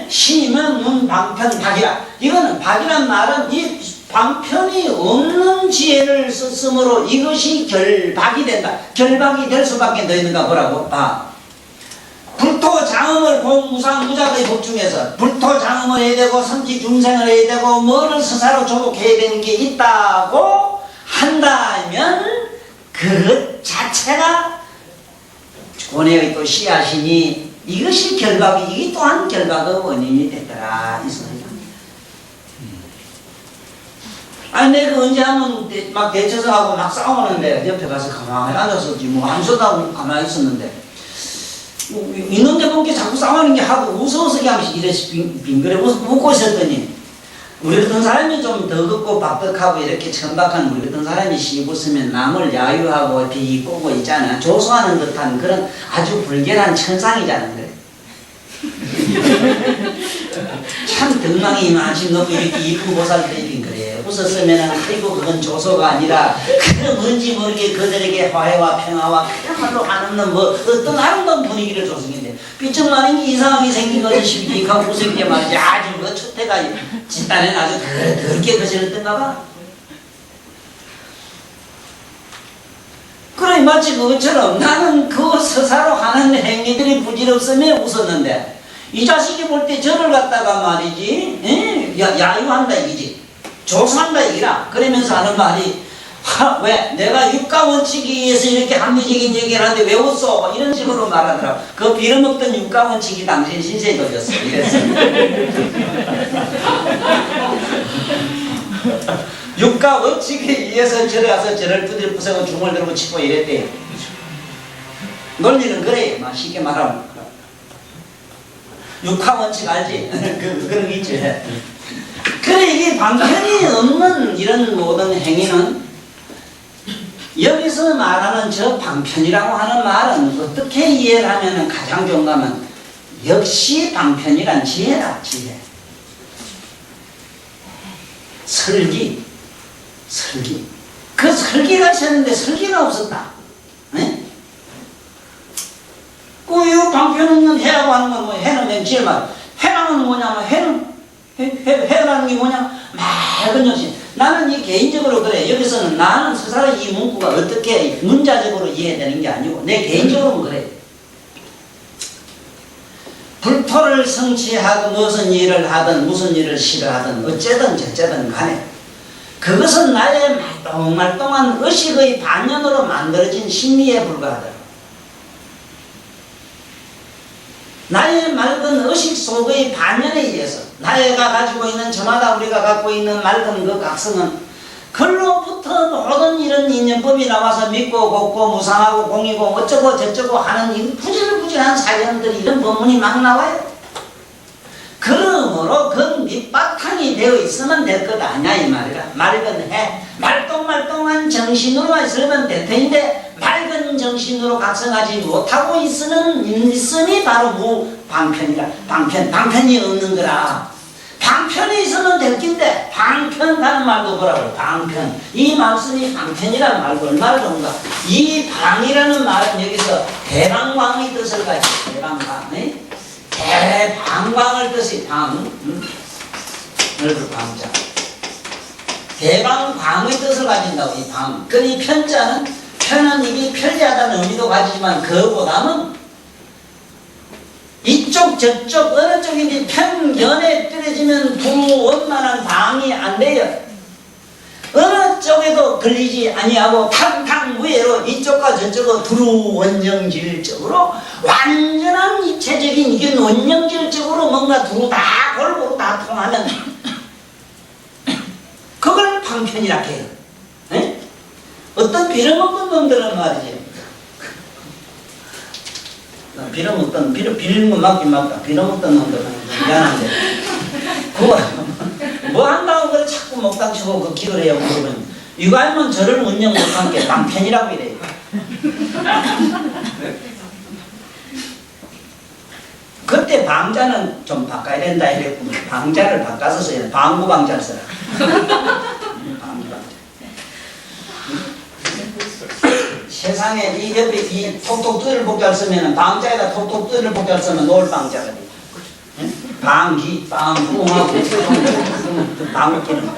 B: 시명문방편박이라. 이거는 박이란 말은 이 방편이 없는 지혜를 썼으므로 이것이 결박이 된다. 결박이 될 수밖에 더 있는가 보라고. 불토장엄을 공무상 무작의 법 중에서 불토장엄을 해야 되고 선지중생을 해야 되고 뭐를 스사로 조복해야 되는 게 있다고 한다면 그것 자체가 고뇌의 또 씨앗이니 이것이 결박이 이게 또한 결박의 원인이 됐더라 이 소리입니다. 아니 내가 언제 하면 막 대처서 하고 막 싸우는데 옆에 가서 가만히 앉았었지 뭐 아무것도 하고 가만히 있었는데 있는데 보니까 자꾸 싸우는 게 하고 웃어서 그냥 이래서 빙그레 웃고 있었더니 우리 같은 사람이 좀 더 걷고 박덕하고 이렇게 천박한 우리 같은 사람이 씹었으면 남을 야유하고 비꼬고 있잖아. 조소하는 듯한 그런 아주 불결한 천상이잖아. 그래. 참 덕망이 이만큼 너무 이렇게 이쁜 보살들이 그래. 웃었으면 아이고 그건 조소가 아니라 그런 뭔지 모르게 그들에게 화해와 평화와 그야말로 한없는 뭐 어떤 아름다운 분위기를 조성했는데 삐쩍마는 게 이상하게 생긴 것을 시비하고 무섭게 말이지 아주 그 첫해가 집단에 아주 그렇게 거슬렀던가 봐. 그래 마치 그것처럼 나는 그 스사로 하는 행위들이 부질없음에 웃었는데 이 자식이 볼 때 저를 갖다가 말이지 야유한다 이기지 조사한다 이기라 그러면서 하는 말이 왜 내가 육가원칙에 의해서 이렇게 합리적인 얘기를 하는데 왜 웃어 이런 식으로 말하더라고. 그 빌어먹던 육가원칙이 당신 신세에 걸렸어 이랬어. 육가원칙에 의해서 저래 가서 저를 두드려 부수고 중을 들고 치고 이랬대요. 논리는 그래 막 쉽게 말하면 육하원칙 알지? 그런 게 있지. 그래 이게 방편이 없는 이런 모든 행위는 여기서 말하는 저 방편이라고 하는 말은 어떻게 이해를 하면 가장 좋은가 하면 역시 방편이란 지혜라. 지혜. 설기. 그 설기가 있었는데 설기가 없었다. 네? 그 방편 없는 해라고 하는 건 뭐 해는 맨 제일 말. 해라는 뭐냐면 해라는 게 뭐냐 맑은 정신. 나는 이 개인적으로 그래. 여기서는 나는 스스로 이 문구가 어떻게 문자적으로 이해되는 게 아니고 내 개인적으로는 그래. 불토를 성취하고 무슨 일을 하든 무슨 일을 싫어하든 어째든 저째든 간에 그것은 나의 말똥말똥한 의식의 반연으로 만들어진 심리에 불과하다. 나의 맑은 의식 속의 반연에 의해서 나이가 가지고 있는 저마다 우리가 갖고 있는 맑은 그 각성은 글로부터 모든 이런 인연법이 나와서 믿고 곱고 무상하고 공이고 어쩌고 저쩌고 하는 이 부질부질한 사연들이 이런 법문이 막 나와요. 그러므로 그 밑바탕이 되어 있으면 될 것 아니야 이 말이라. 맑은 해 말똥말똥한 정신으로만 있으면 될 텐데 맑은 정신으로 각성하지 못하고 있으니 바로 무방편이라. 방편이 없는 거라. 방편이 있으면 될 낀데 방편하는 말도 뭐라고 방편. 이 말씀이 방편이라는 말도 얼마나 좋은가. 이 방이라는 말은 여기서 대방광의 뜻을 가지고 대방광 대방광을 뜻이 방 넓은 방자 대방광의 뜻을 가진다고 이 방. 그 이 편자는 이게 편리하다는 의미도 가지지만 그보다는 이쪽 저쪽 어느 쪽인지 편견에 떨어지면 두 원만한 방이 안 돼요. 어느 쪽에도 걸리지 아니하고 탕탕무예로 이쪽과 저쪽은 두루 원령질적으로 완전한 입체적인 이게 원령질적으로 뭔가 두루 다 골고루 다 통하는 그걸 방편이라 해요. 네? 어떤 빌어먹던 놈들은 말이지. 빌는 건 맞긴 맞다. 빌어먹던 놈들은 미안한데 그거 뭐 한다고 그래 자꾸 먹당치고 그 기도를 해요. 그러면 이거 알면 저를 운영 못한 게 방편이라고 이래요. 그때 방자는 좀 바꿔야 된다 이랬구나. 방자를 바꿔서 써야 돼. 방구방자를 써라. 방구방자. 세상에 이 옆에 이 톡톡 뚜를 복자를 쓰면 방자에다 톡톡 뚜를 복자를 쓰면 놀방자가 돼. 방기, 방구하고 방귀는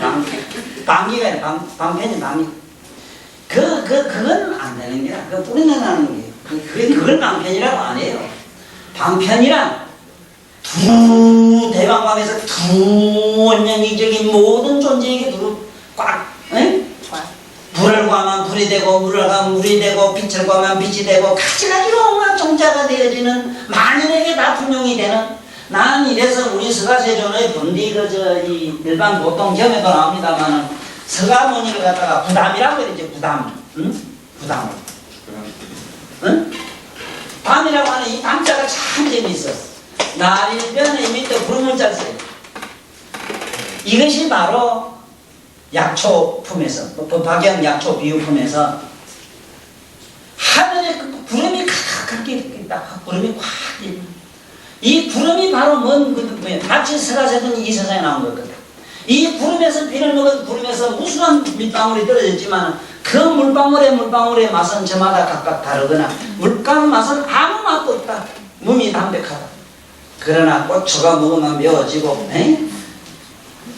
B: 방기가 아니라 방편이 방기. 그건 안 되는 게야. 그거 뿌리내나는 게요. 그걸 방편이라고 안 해요. 방편이란 두 대방광에서 두 원령이적인 모든 존재에게 두루 꽉, 불을 구하면 불이 되고 물을 구하면 물이 되고 빛을 구하면 빛이 되고 가지가지로 온갖 종자가 되어지는 만인에게 다 분용이 되는. 나는 이래서 우리 서가세존의 본디 이 일반 보통 경에도 나옵니다만은 서가모니를 갖다가 부담이라고 이러죠. 부담, 부담. 응? 담이라고 하는 이 담자가 참 재미있어. 날일변의 밑에 구름문자를 써요. 이것이 바로 약초품에서 박양 약초 비유품에서 하늘에 그 구름이 가깝게 있다. 구름이 꽉 이 구름이 바로 마치 서가세존이 이 세상에 나온 거거든. 이 구름에서 비를 먹은 구름에서 무수한 물방울이 떨어졌지만 그 물방울의 맛은 저마다 각각 다르거나 물감 맛은 아무 맛도 없다. 몸이 담백하다. 그러나 고추가 먹으면 매워지고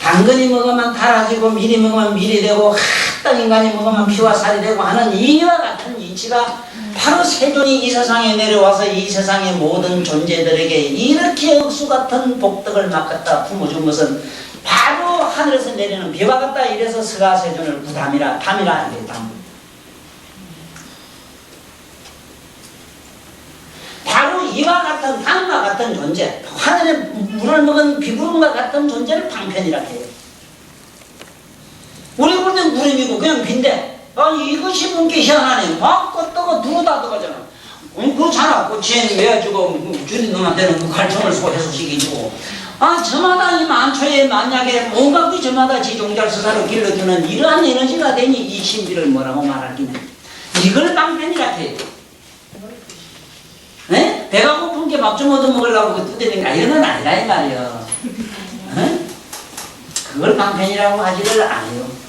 B: 당근이 먹으면 달아지고 밀이 먹으면 밀이 되고 딱 인간이 먹으면 피와 살이 되고 하는 이와 같은 이치가 바로 세존이 이 세상에 내려와서 이 세상의 모든 존재들에게 이렇게 억수 같은 복덕을 맡겼다 품어준 것은 바로 하늘에서 내리는 비와 같다. 이래서 서가세존을 부담이라 담이라 이게 담. 바로 이와 같은 담과 같은 존재, 하늘에 물을 먹은 비구름과 같은 존재를 방편이라 해요. 우리 볼 땐 구름이고 그냥 빈데 이것이 뭔게 희한하네. 막 껐다가 누르다 들어가잖아. 그렇잖아. 그 지혜는 왜 주고 주린 놈한테는 그 갈증을 소해서 시키고 저마다 이 만초에 만약에 뭔가 그 저마다 지종자를 스스로 길러주는 이러한 에너지가 되니 이 신비를 뭐라고 말하기는 이걸 방편이라 해요. 네? 배가 고픈 게 밥 좀 얻어 먹으려고 뜯어내니까 이런 건 아니라 이 말이에요. 네? 그걸 방편이라고 하지를 않아요.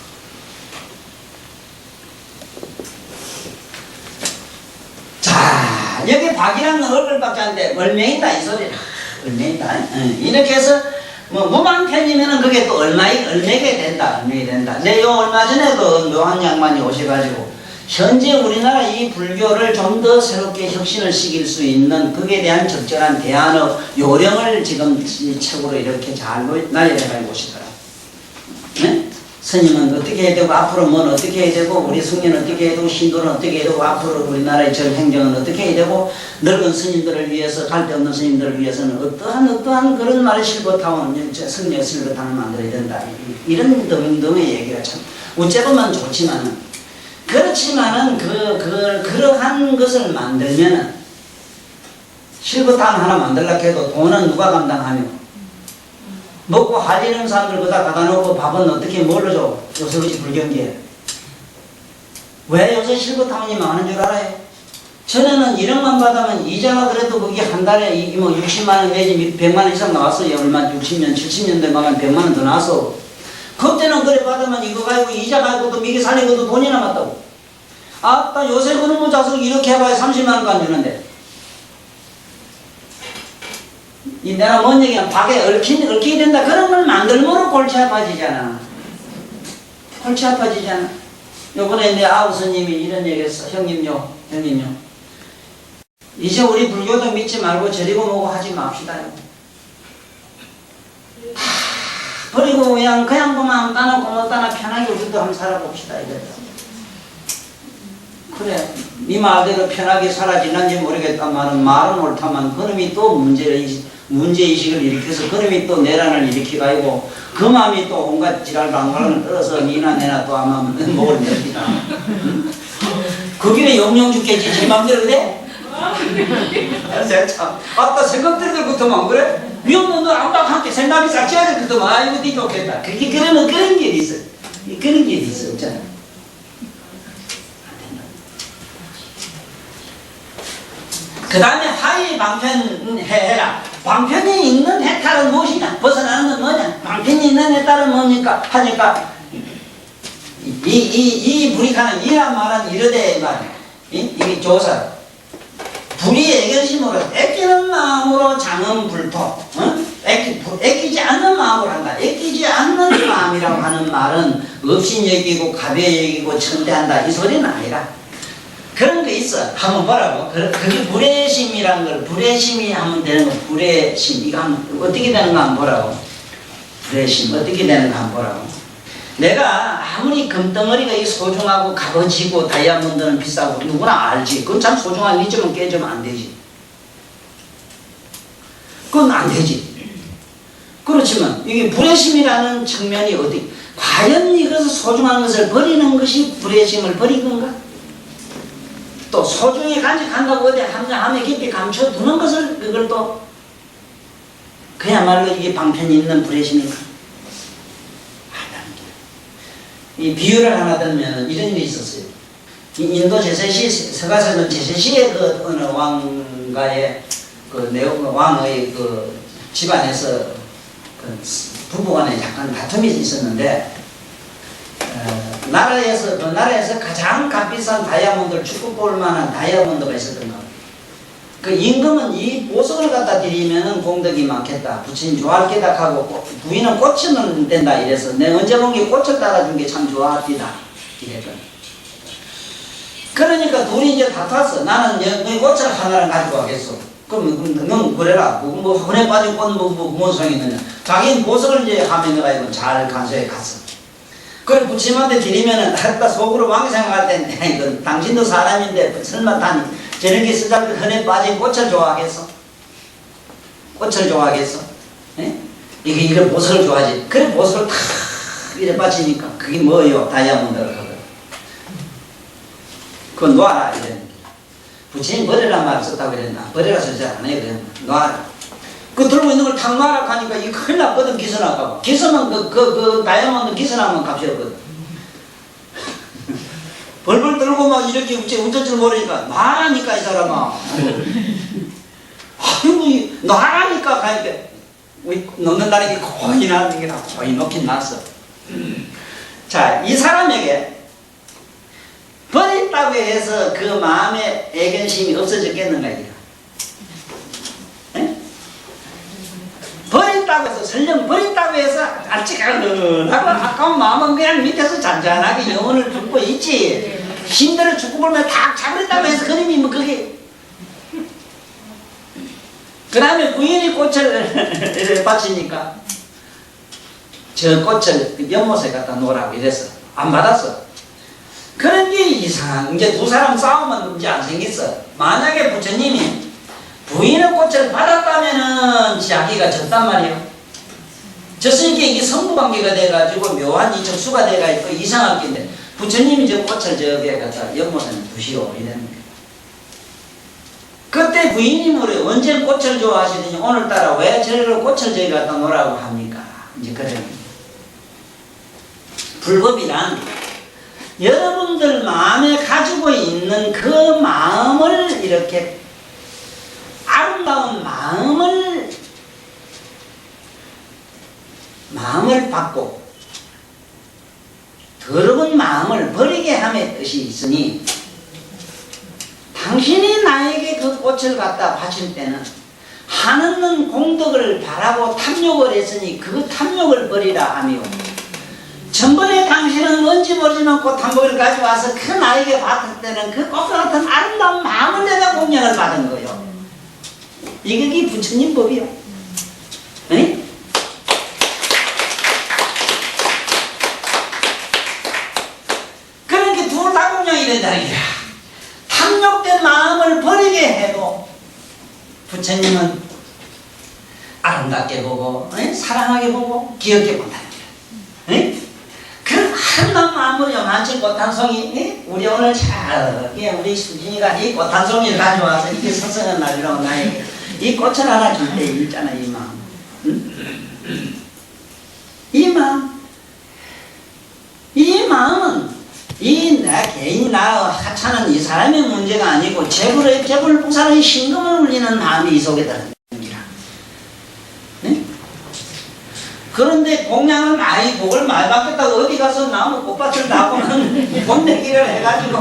B: 자, 여기 박이라는 건 얼굴밖에 안 돼. 얼맹이다 이 소리야. 얼맹이다. 이렇게 해서 무방편이면은 그게 또 얼매게 된다. 내 요 얼마 전에도 묘한 양반이 오셔가지고 현재 우리나라 이 불교를 좀 더 새롭게 혁신을 시킬 수 있는 거기에 대한 적절한 대안의 요령을 지금 이 책으로 이렇게 잘 나열해갈 것이더라. 네? 스님은 어떻게 해야 되고 앞으로 뭔 어떻게 해야 되고 우리 승려는 어떻게 해야 되고 신도는 어떻게 해야 되고 앞으로 우리나라의 전 행정은 어떻게 해야 되고 늙은 스님들을 위해서 갈 데 없는 스님들을 위해서는 어떠한 그런 말을 실버타운 승려 실버타운을 만들어야 된다. 이런 등등의 얘기가 참 어째 보면 좋지만은 그렇지만은 그러한 것을 만들면은 실버타운 하나 만들려고 해도 돈은 누가 감당하며 먹고 할리는 사람들 거다 갖다 놓고 밥은 어떻게 뭘로 줘? 요새 그치 불경기에. 왜 요새 실버타운이 망하는 줄 알아요? 전에는 1억만 받으면 이자가 그래도 거기 한 달에 뭐 60만원 내지 100만원 이상 나왔어요. 얼마 60년, 70년대 가면 100만원 더 나왔어. 그때는 그래 받으면 이거 가지고 이자 가지고도 미기 살리고도 돈이 남았다고. 아따 요새 그놈의 뭐 자석 이렇게 해봐야 30만원도 안 주는데. 내가 뭔 얘기야? 박에 얽히게 된다. 그런 걸 만들므로 골치 아파지잖아. 골치 아파지잖아. 요번에 내 아우스님이 이런 얘기 했어. 형님요. 이제 우리 불교도 믿지 말고 저리고 뭐고 하지 맙시다요. 다 버리고 그냥 그만 따놓고 못 따나 편하게 우리도 한번 살아봅시다. 이랬다. 그래. 네 말대로 편하게 살아지는지 모르겠다만 말은 옳다만 그놈이 또 문제의식을 일으켜서 그놈이 또 내란을 일으켜가지고 그 마음이 또 온갖 지랄 방광을 떨어서 니나 내나 또 아마 목을 냅니다. 그 길에 영영 죽겠지 지 맘대로 그래? 내가 참 아따 생각들부터만 그래? 미없는 너 안박한테 생각이 싹지어야 그더만 아이고 니 좋겠다. 그게 그런 길이 있어. 그런 길이 있어. 없잖아. 그 다음에 하위 방편해라. 방편이 있는 해탈은 무엇이냐? 벗어나는 건 뭐냐? 방편이 있는 해탈은 뭡니까? 하니까 이 불이가는 이란 말은 이르되 말이야. 이게 조사. 불이 애결심으로 애끼는 마음으로 장은 불토. 애끼지 않는 마음으로 한다. 애끼지 않는 마음이라고 하는 말은 없인 여기고 가벼 여기고 천대한다. 이 소리는 아니라. 그런 거 있어. 한번 보라고. 그게 불애심이란 걸, 불애심이 하면 되는 거, 불애심. 이거 한번, 어떻게 되는가 한번 보라고. 불애심, 어떻게 되는가 한번 보라고. 내가 아무리 금덩어리가 이 소중하고 값어지고 다이아몬드는 비싸고 누구나 알지. 그건 참 소중한 이점은 깨지면 안 되지. 그건 안 되지. 그렇지만, 이게 불애심이라는 측면이 어디, 과연 이것을 소중한 것을 버리는 것이 불애심을 버린 건가? 또 소중히 간직한다고 어디 함에 깊이 감춰두는 것을 그걸 또 그야말로 이게 방편이 있는 불애심인가? 이 비유를 하나 들면 이런 일이 있었어요. 이 인도 제세시 서가서는 제세시의 그 어느 왕가의 그 왕의 그 집안에서 그 부부간에 약간 다툼이 있었는데. 그 나라에서 가장 값비싼 다이아몬드를 축구 볼 만한 다이아몬드가 있었던 거예요. 그 임금은 이 보석을 갖다 드리면은 공덕이 많겠다. 부처님 좋아할 게다 하고 부인은 꽃은 된다 이래서 내가 언제 본 게 꽃을 따라준 게 참 좋아합니다. 이랬거든. 그러니까 둘이 이제 다퉜어. 나는 너희 꽃을 하나를 가지고 가겠어. 그럼 넌 그래라. 뭐 흔해 빠진 꽃은 뭔 소용이 있느냐. 자기는 보석을 이제 하면 내가 잘 간소해 갔어. 그걸 부처님한테 드리면은, 아따, 속으로 왕이 생각할 텐데, 이건 당신도 사람인데, 설마 저렇게 쓰자고 흔해 빠진 꽃을 좋아하겠어? 꽃을 좋아하겠어? 예? 이런 보석을 좋아하지. 그래, 보석을 탁, 이래 빠지니까, 그게 뭐예요? 다이아몬드를 하거든. 그거 놔라, 이래. 부처님 버리란 말을 썼다고 그랬나? 버리라 쓰지 않아요, 그랬나? 놔라. 그 들고 있는 걸 탁 놔라 하니까 이거 큰일 났거든. 기선할까봐. 기선은 그 다이아몬드 기선하면 값이 없거든. 벌벌 떨고 막 이렇게 웃을 줄 모르니까 놔라니까 이 사람아. 아이고 놔라니까 가니까 넣는다는 게 거의 나는 게 거의 놓긴 났어. 자, 이 사람에게 버린다고 해서 그 마음의 애견심이 없어졌겠는가 이게. 버린다고 해서 설령 버린다고 해서 아직까지는 아까운 마음은 그냥 밑에서 잔잔하게 영혼을 품고 있지. 힘들어 죽고 보면 다 잡으랬다고 해서 그림이 뭐 그게. 그 다음에 부인이 꽃을 바치니까 저 꽃을 연못에 갖다 놓으라고 이랬어. 안 받았어. 그런 게 이상한. 이제 두 사람 싸우면 문제 안 생겼어. 만약에 부처님이 부인의 꽃을 받았다면은 자기가 졌단 말이에요. 졌으니까 이게 성부관계가 돼가지고 묘한 이 적수가 돼가 있고 이상할 건데 부처님이 저 꽃을 저기에 갖다 연못에 두시오 이랬는 거예요. 그때 부인이 물어요. 언제 꽃을 좋아하시더니 오늘따라 왜 저를 꽃을 저기 갖다 놓으라고 합니까? 이제 그런 불법이란 여러분들 마음에 가지고 있는 그 마음을 이렇게 아름다운 마음을 받고 더러운 마음을 버리게 함의 뜻이 있으니 당신이 나에게 그 꽃을 갖다 바칠 때는 한없는 공덕을 바라고 탐욕을 했으니 그 탐욕을 버리라 하며 전번에 당신은 뭔지 모르지만 꽃 한 봉을 가져와서 그 나에게 받을 때는 그 꽃과 같은 아름다운 마음을 내가 공연을 받은 거예요. 이게 부처님 법이요. 네? 그러니까 둘 다 공연이 된다는 거야. 탐욕된 마음을 버리게 해도 부처님은 아름답게 보고 사랑하게 보고 귀엽게 본다는 거야. 그 아름다운 마음으로 요만치 꽃 한 송이 우리 오늘 잘 우리 수진이가 이 꽃 한 송이를 가져와서 이게 선선한 날이라고 나에게 이 꽃을 하나 줄 때 있잖아. 이 마음. 이 마음은 이 내 개인 나 하찮은 이 사람의 문제가 아니고 재불부산의 신금을 울리는 마음이 이 속에 들어있는 거라. 네? 그런데 공양을 많이 복을 많이 받겠다고 어디 가서 나무 꽃밭을 다 보면 복내기를 해가지고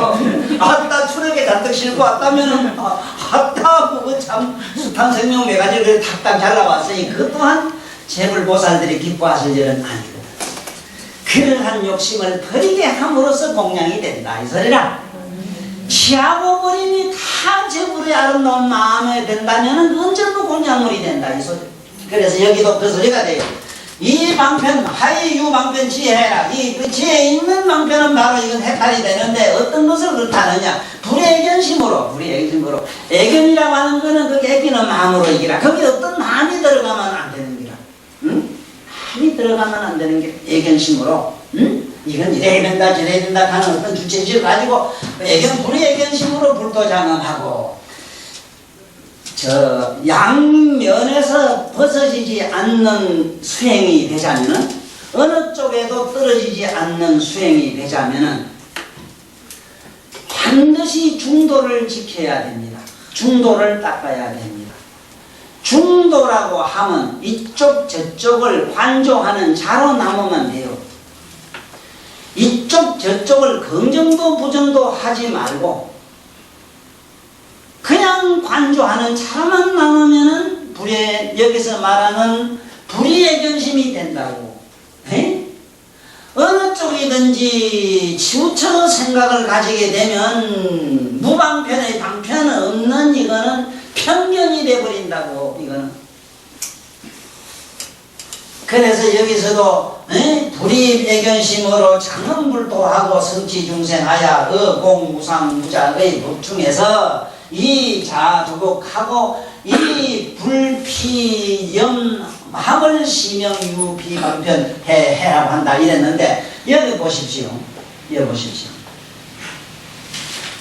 B: 아따 추력에 잔뜩 싣고 왔다면은 아따 그거 참 숱한 생명 매가지를 탁탁 잘라왔으니 그것 또한 재불보살들이 기뻐하실 일은 아니고 그러한 욕심을 버리게 함으로써 공양이 된다 이 소리라. 취하고 버림이 다 재불의 아름다운 마음에 된다면 언제도 공양물이 된다 이 소리. 그래서 여기도 그 소리가 돼요. 이 방편 하이유 방편 지혜라. 이 지혜 있는 방편은 바로 이건 해탈이 되는데 어떤 것을 그렇다느냐 불의 애견심으로 애견이라고 하는 거는 그 애기는 마음으로 이기라. 거기 어떤 마음이 들어가면 안 되는 기라. 응? 마음이 들어가면 안 되는 게 애견심으로 이건 이래야 된다 저래야 된다 하는 어떤 주체의식을 가지고 불의 애견심으로 불도장엄하고 저 양면에서 벗어지지 않는 수행이 되자면은 어느 쪽에도 떨어지지 않는 수행이 되자면은 반드시 중도를 지켜야 됩니다. 중도를 닦아야 됩니다. 중도라고 하면 이쪽 저쪽을 관조하는 자로 남으면 돼요. 이쪽 저쪽을 긍정도 부정도 하지 말고 그냥 관조하는 차만 남으면은 여기서 말하는 불의의 견심이 된다고. 에? 어느 쪽이든지 치우쳐 생각을 가지게 되면 무방편의 방편 없는 이거는 편견이 돼버린다고 이거는. 그래서 여기서도 불의애견심으로 장엄불도하고 성취중생하야 의공무상무작의 법 중에서 이 자두곡하고 이 불피염 합을 시명유 비방편 해라고 한다 이랬는데 여기 보십시오.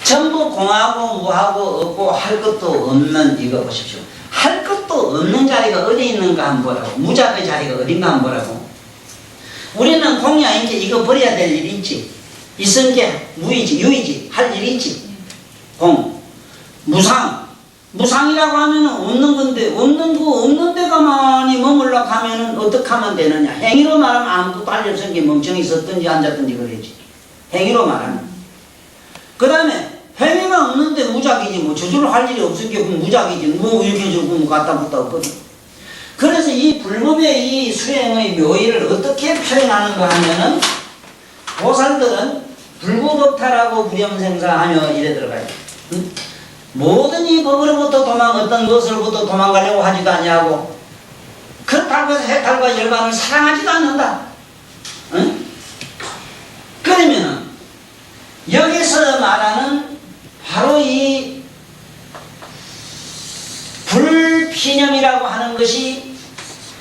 B: 전부 공하고 무하고 없고 할 것도 없는 이거 보십시오. 할 것도 없는 자리가 어디 있는가 한번 보라고. 무작의 자리가 어딘가 한번 보라고. 우리는 공양인게 이거 버려야 될 일이 있지. 있은 게 무이지 유이지 할 일이 있지. 무상이라고 하면은 없는 건데 없는 데 가만히 머물러 가면은 어떻게 하면 되느냐. 행위로 말하면 아무것도 알려진 게 멍청이 있었든지 앉았든지 그러지. 행위로 말하면. 그 다음에 행위가 없는데 무작이지 뭐 저절로 할 일이 없을 게 무작이지 뭐 이렇게 저거 갖다 붙다 없거든. 그래서 이 불법의 이 수행의 묘의를 어떻게 표현하는가 하면은 보살들은 불구법탈하고 불염생사하며 이래 들어가요. 응? 모든 이 법으로부터 어떤 것으로부터 도망가려고 하지도 아니하고 그렇다고 해서 해탈과 열반을 사랑하지도 않는다. 응? 그러면은 여기서 말하는 바로 이 불피념이라고 하는 것이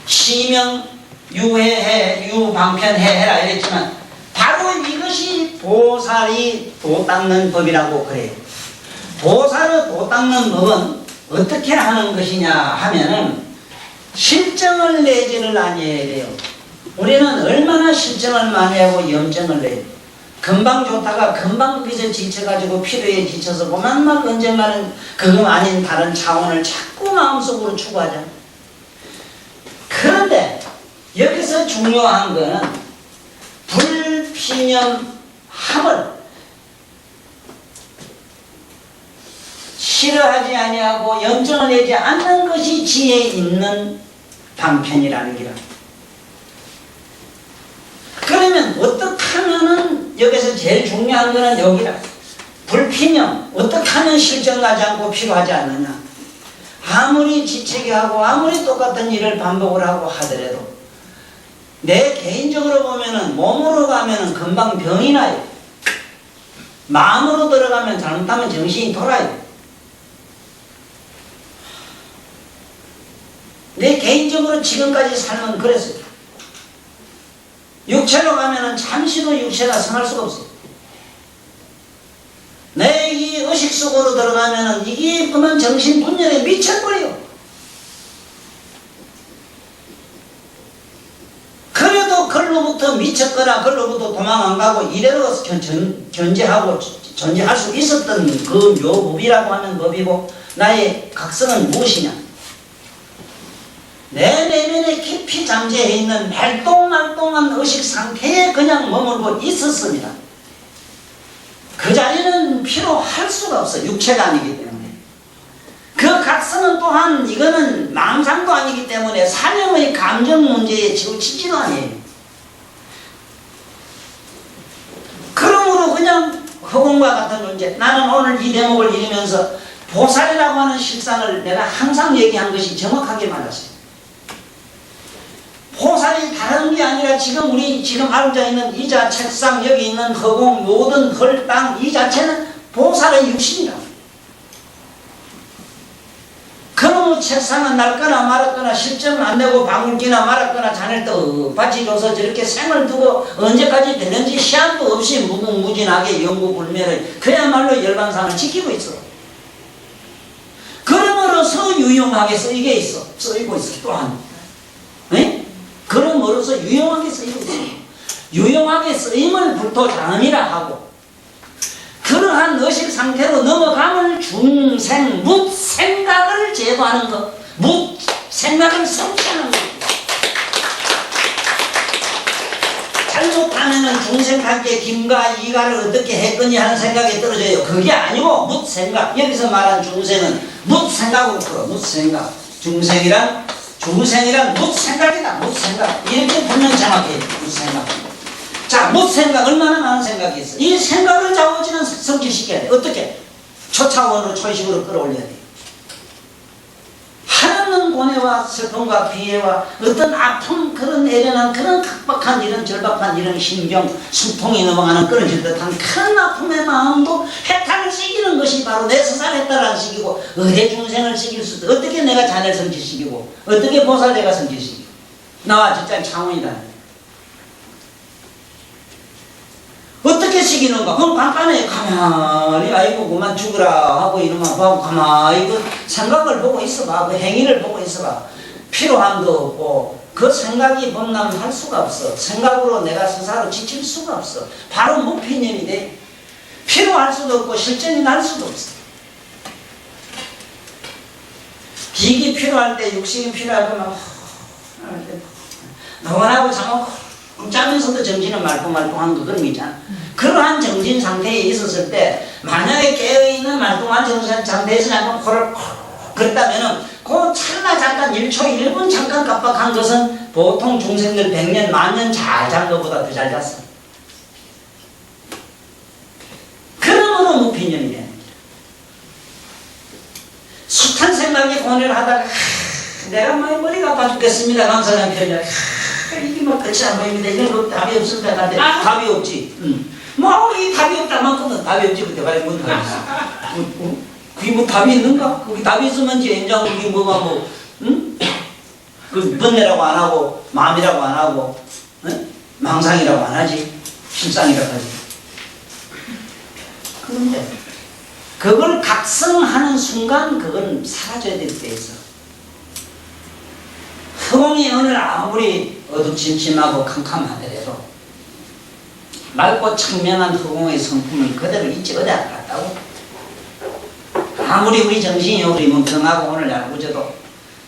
B: 시명 유해해 유방편해해라 이랬지만 바로 이것이 보살이 도 닦는 법이라고 그래요. 보살의 도 닦는 법은 어떻게 하는 것이냐 하면은 실정을 내지를 아니해야 돼요. 우리는 얼마나 실정을 많이 하고 염증을 내요. 금방 좋다가 금방 거기서 지쳐가지고 필요에 지쳐서 그만만 언젠가는 그거 아닌 다른 차원을 자꾸 마음속으로 추구하잖아. 그런데 여기서 중요한 거는 불피념함을 싫어하지 아니하고 염증을 내지 않는 것이 지혜 있는 방편이라는 기라. 그러면 어떻게 하면은 여기서 제일 중요한 거는 여기라. 불피념 어떻게 하면 실정나지 않고 필요하지 않느냐. 아무리 지치게 하고 아무리 똑같은 일을 반복을 하고 하더라도 내 개인적으로 보면은 몸으로 가면은 금방 병이 나요. 마음으로 들어가면 잘못하면 정신이 돌아요. 내 개인적으로 지금까지 삶은 그랬어요. 육체로 가면은 잠시도 육체가 성할 수가 없어요. 내 이 의식 속으로 들어가면은 이게 그만 정신 분열에 미쳐버려요. 그래도 걸로부터 미쳤거나 걸로부터 도망 안 가고 이래로 존재할 수 있었던 그 묘법이라고 하는 법이고 나의 각성은 무엇이냐? 내 내면에 깊이 잠재해 있는 말똥말똥한 의식 상태에 그냥 머물고 있었습니다. 그 자리는 필요할 수가 없어. 육체가 아니기 때문에. 그 각성은 또한 이거는 망상도 아니기 때문에 사명의 감정 문제에 치우치지도 아니에요. 그러므로 그냥 허공과 같은 존재. 나는 오늘 이 대목을 읽으면서 보살이라고 하는 실상을 내가 항상 얘기한 것이 정확하게 맞았어요. 보살이 다른 게 아니라 우리 지금 앉아있는 의자, 책상, 여기 있는 허공, 모든 헐, 땅, 이 자체는 보살의 육신이다. 그러므로 책상은 낡거나 말았거나 실점 안 되고 방울기나 말았거나 잔을 떡받이 줘서 저렇게 생을 두고 언제까지 되는지 시한도 없이 무궁무진하게 영구불멸의 그야말로 열반상을 지키고 있어. 그러므로서 유용하게 쓰이고 있어. 또한. 네? 그러므로서 유용하게 쓰이고 있어요. 유용하게 쓰임을 불토장음이라 하고 그러한 의식 상태로 넘어가면 중생 묻생각을 제거하는 것, 묻생각을 성취하는 것. 잘못하면 중생한테 김과 이가를 어떻게 했거니 하는 생각이 떨어져요. 그게 아니고 묻생각. 여기서 말한 중생은 묻생각으로 풀어. 묻생각. 중생이란 묻생각이다. 묻생각. 이렇게 분명 정확해요. 묻생각. 자, 묻생각. 얼마나 많은 생각이 있어. 이 생각을 좌우지는 성취시켜야 돼. 어떻게? 초차원으로 초의식으로 끌어올려야 돼. 하나는 고뇌와 슬픔과 비애와 어떤 아픔, 그런 애련한 그런 각박한 이런 절박한 이런 신경, 수통이 넘어가는 끊어질 듯한 큰 아픔의 마음도 해탈을 시키는 것이 바로 내 스스로 해탈을 시키고 의대 중생을 시킬 수 있다. 어떻게 내가 자네를 성취시키고 어떻게 보살 내가 성취시키고 나와 진짜 차원이다. 어떻게 시키는가? 그럼 간단해. 가만히 아이고 그만 죽으라 하고 이러면 하고 가만히 그 생각을 보고 있어봐. 그 행위를 보고 있어봐. 필요함도 없고 그 생각이 범람할 수가 없어. 생각으로 내가 스스로 지칠 수가 없어. 바로 무피념이 돼. 필요할 수도 없고 실전이 날 수도 없어. 기기 필요할 때 육식이 필요할 거면 너원하고 잠하고 짜면서도 정신은 말똥말똥한 거 그런 거 있잖아. 그러한 정신 상태에 있었을 때 만약에 깨어있는 말똥한 정신 상태에서 잠깐 코를 그랬다면은 그 찰나 잠깐 1초 1분 잠깐 깜빡한 것은 보통 중생들 100년 만년 잘 잔 것보다 더 잘 잤어. 개념이 되는 거야. 숱한 생각에 고뇌를 하다가 내가 머리가 아파 죽겠습니다. 감사한 편이야. 이게 뭐 끝이 안 보입니다. 이건 뭐 답이 없습니다. 근데 답이 없지. 이 답이 없다만큼은 답이 없지. 그때 말해 못 하겠어. 그게 뭐 답이 있는가? 거기 답이 있으면 이제 인정 그게 뭐가 뭐 그 번뇌라고 안 하고 마음이라고 안 하고 망상이라고 안 하지. 실상이라고 하지. 그런데 그걸 각성하는 순간 그건 사라져야 될 때 있어. 허공의 하늘 아무리 어두침침하고 캄캄하더라도 맑고 청명한 허공의 성품을 그대로 있지 어디 안 갔다고. 아무리 우리 정신이 우리 멍청하고 오늘 얄궂어도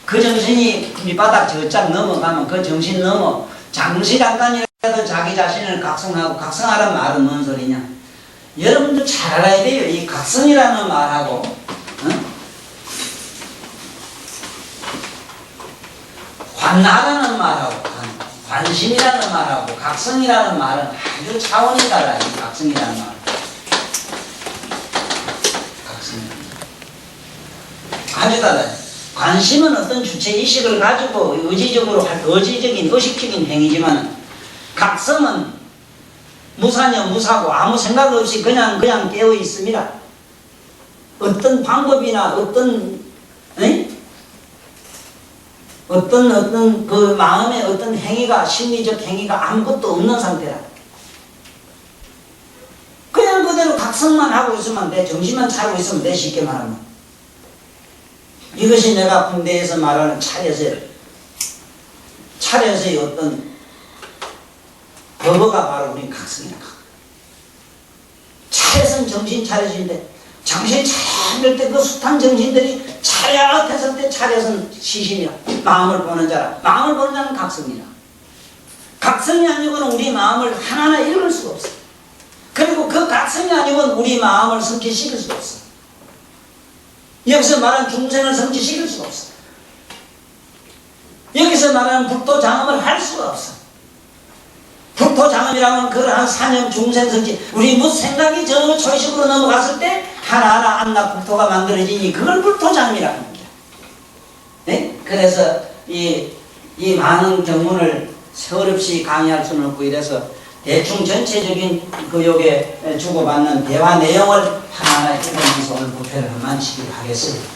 B: 그 정신이 밑바닥 저짝 넘어가면 그 정신 넘어 잠시 잠깐이라도 자기 자신을 각성하고, 각성하라는 말은 뭔 소리냐? 여러분도 잘 알아야 돼요. 이 각성이라는 말하고 관나라는 말하고 관심이라는 말하고 각성이라는 말은 아주 차원이 달라요. 이 각성이라는 말. 각성이라는 말. 아주 달라요. 관심은 어떤 주체의식을 가지고 의지적인 의식적인 행위지만 각성은 무사냐 무사고 아무 생각 없이 그냥 깨어 있습니다. 어떤 방법이나 어떤 그 마음의 어떤 행위가 심리적 행위가 아무것도 없는 상태라. 그냥 그대로 각성만 하고 있으면 돼. 정신만 차리고 있으면 돼. 쉽게 말하면. 이것이 내가 군대에서 말하는 차려서의 어떤 법어가 바로 우리 각성이라. 차려선 정신 차려진데 정신 차릴 때 그 숱한 정신들이 차렷했을 때 차려선 시신이라. 마음을 보는 자라. 마음을 보는 자는 각성이라. 각성이 아니고는 우리 마음을 하나하나 읽을 수가 없어. 그리고 그 각성이 아니고는 우리 마음을 성취시킬 수가 없어. 여기서 말하는 중생을 성취시킬 수가 없어. 여기서 말하는 불토장엄을 할 수가 없어. 불토장엄이라면 그러한 사념 중생 성취, 우리 무슨 생각이 저 초식으로 넘어갔을 때 하나하나 안락 불토가 만들어지니 그걸 불토장엄이라는 겁니다. 네? 그래서 이 많은 경문을 세월 없이 강의할 수는 없고 이래서 대충 전체적인 교육에 주고받는 대화 내용을 하나하나 읽으면서 오늘 부패를 마치기로 하겠습니다.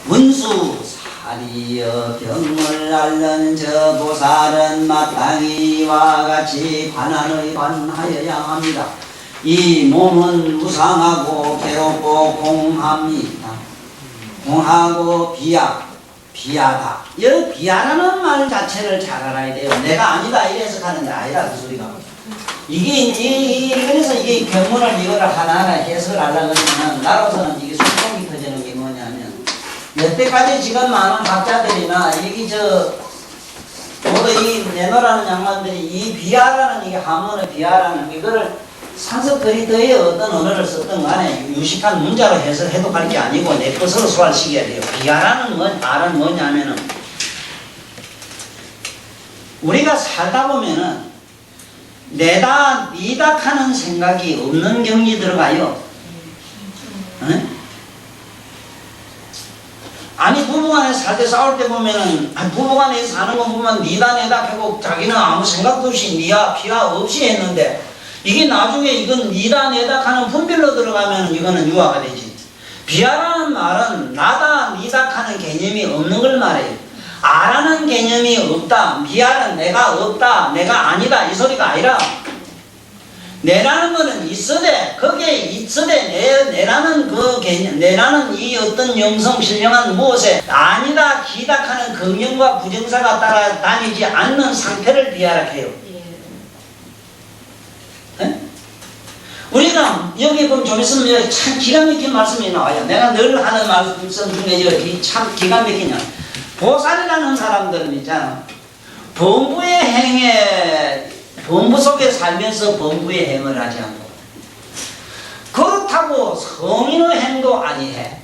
B: 문수 사리여 병을 앓는 저 보살은 마땅히 이와 같이 관한의 관하여야 합니다. 이 몸은 무상하고 괴롭고 공합니다. 공하고 비하다. 이 비하라는 말 자체를 잘 알아야 돼요. 내가 아니다 이래 해석하는 게 아니라 그 소리가. 그래서 이게 경문을 이거를 하나하나 해석을 하려고 하면 나로서는 이게 숨통이 터지는 게 뭐냐면 여태까지 지금 많은 학자들이나 모두 이 내노라는 양반들이 이 비하라는 이게 한문의 비하라는 이거를 산스크리트의 어떤 언어를 썼던 간에 유식한 문자로 해석할 게 아니고 내 것으로 소화시켜야 돼요. 비하라는 말은 뭐냐면은 우리가 살다 보면은 내다 니다 하는 생각이 없는 경지 들어가요. 아니 부부간에 살 때 싸울 때 보면은 부부간에 사는 거 보면 니다 내다 하고 자기는 아무 생각도 없이 니야 피하 없이 했는데 이게 나중에 이건 니다 내다 하는 분별로 들어가면 이거는 유화가 되지. 비하라는 말은 나다 니다 하는 개념이 없는 걸 말해요. 아라는 개념이 없다. 비하는 내가 없다. 내가 아니다. 이 소리가 아니라 내라는 거는 있어대. 거기에 있어대. 내라는 그 개념, 내라는 이 어떤 영성 신령한 무엇에 아니다 기다 하는 긍정과 부정사가 따라다니지 않는 상태를 비하라 해요. 우리가 여기 보면 좀 있으면 참 기가 막힌 말씀이 나와요. 내가 늘 하는 말씀 중에 참 기가 막히냐. 보살이라는 사람들은 있잖아. 범부 속에 살면서 범부의 행을 하지 않고 그렇다고 성인의 행도 아니해.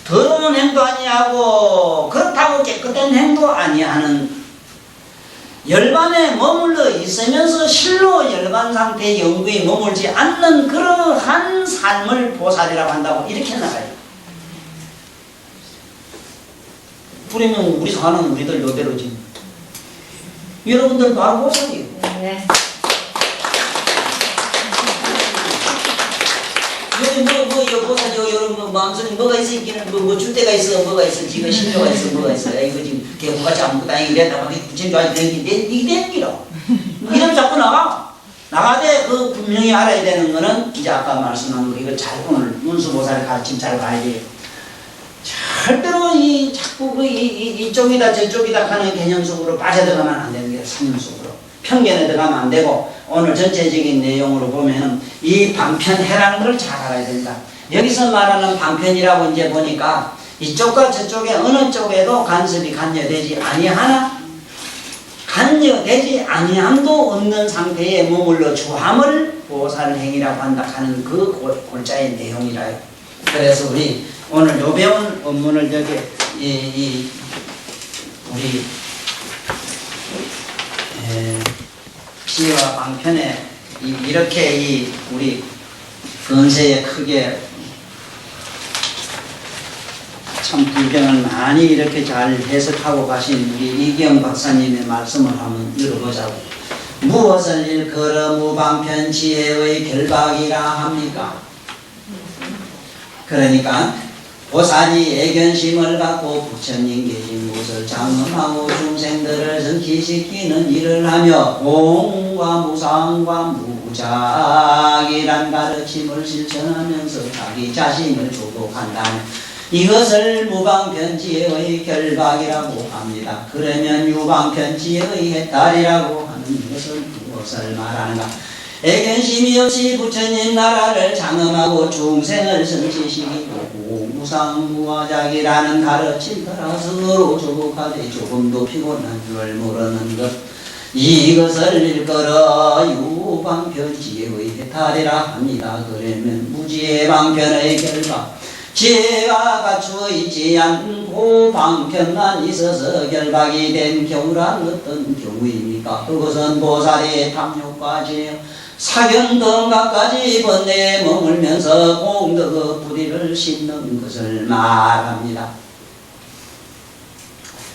B: 더러운 행도 아니하고 그렇다고 깨끗한 행도 아니하는 열반에 머물러 있으면서 실로 열반 상태의 영구에 머물지 않는 그러한 삶을 보살이라고 한다고 이렇게 나가요. 그러면 우리 사는 우리들 요대로지. 여러분들 바로 보살이에요.
C: 네.
B: 여기 보살 여러분 마음속에 뭐가 있어 있기는 뭐줄 때가 있어 뭐가 있어 지금 신조가 있어 뭐가 있어 이거 지금 개구같이 아무것도 아니게 이랬다고 부처님 좋아하지 이게 된기로 이러면 자꾸 나가되 그 분명히 알아야 되는 거는 이제 아까 말씀한 거 이걸 잘 오늘 문수보살의 가르침 잘 봐야 돼요. 절대로 이 자꾸 이쪽이다 저쪽이다 하는 개념 속으로 빠져들어가면 안 되는 게 상념 속으로 편견에 들어가면 안 되고 오늘 전체적인 내용으로 보면은 이 방편해라는 걸 잘 알아야 된다. 여기서 말하는 방편이라고 이제 보니까 이쪽과 저쪽에 어느 쪽에도 간섭이 간여되지 아니하나 간여되지 아니함도 없는 상태에 머물러 주함을 보살행위라고 한다 하는 그 골자의 내용이라요. 그래서 우리 오늘 요 배운 업문을 여기 우리 피와 방편에 이렇게 우리 건세에 크게 참 불경을 많이 이렇게 잘 해석하고 가신 우리 이기영 박사님의 말씀을 한번 들어보자고. 무엇을 일컬어 무방편 지혜의 결박이라 합니까? 그러니까 보살이 애견심을 갖고 부처님 계신 곳을 장엄하고 중생들을 성취시키는 일을 하며 공과 무상과 무작이란 가르침을 실천하면서 자기 자신을 조독한다면 이것을 무방편지의 결박이라고 합니다. 그러면 유방편지의 해탈이라고 하는 것은 무엇을 말하는가? 애견심이 없이 부처님 나라를 장엄하고 중생을 성취시키고 무상무화작이라는 가르침 따라 서로 조복하되 조금도 피곤한 줄 모르는 것 이것을 일컬어 유방편지의 해탈이라 합니다. 그러면 무지의 방편의 결박 지혜가 갖추어 있지 않고 방편만 있어서 결박이 된 경우란 어떤 경우입니까? 그것은 보살의 탐욕까지 사견등각까지 번뇌에 머물면서 공덕의 뿌리를 심는 것을 말합니다.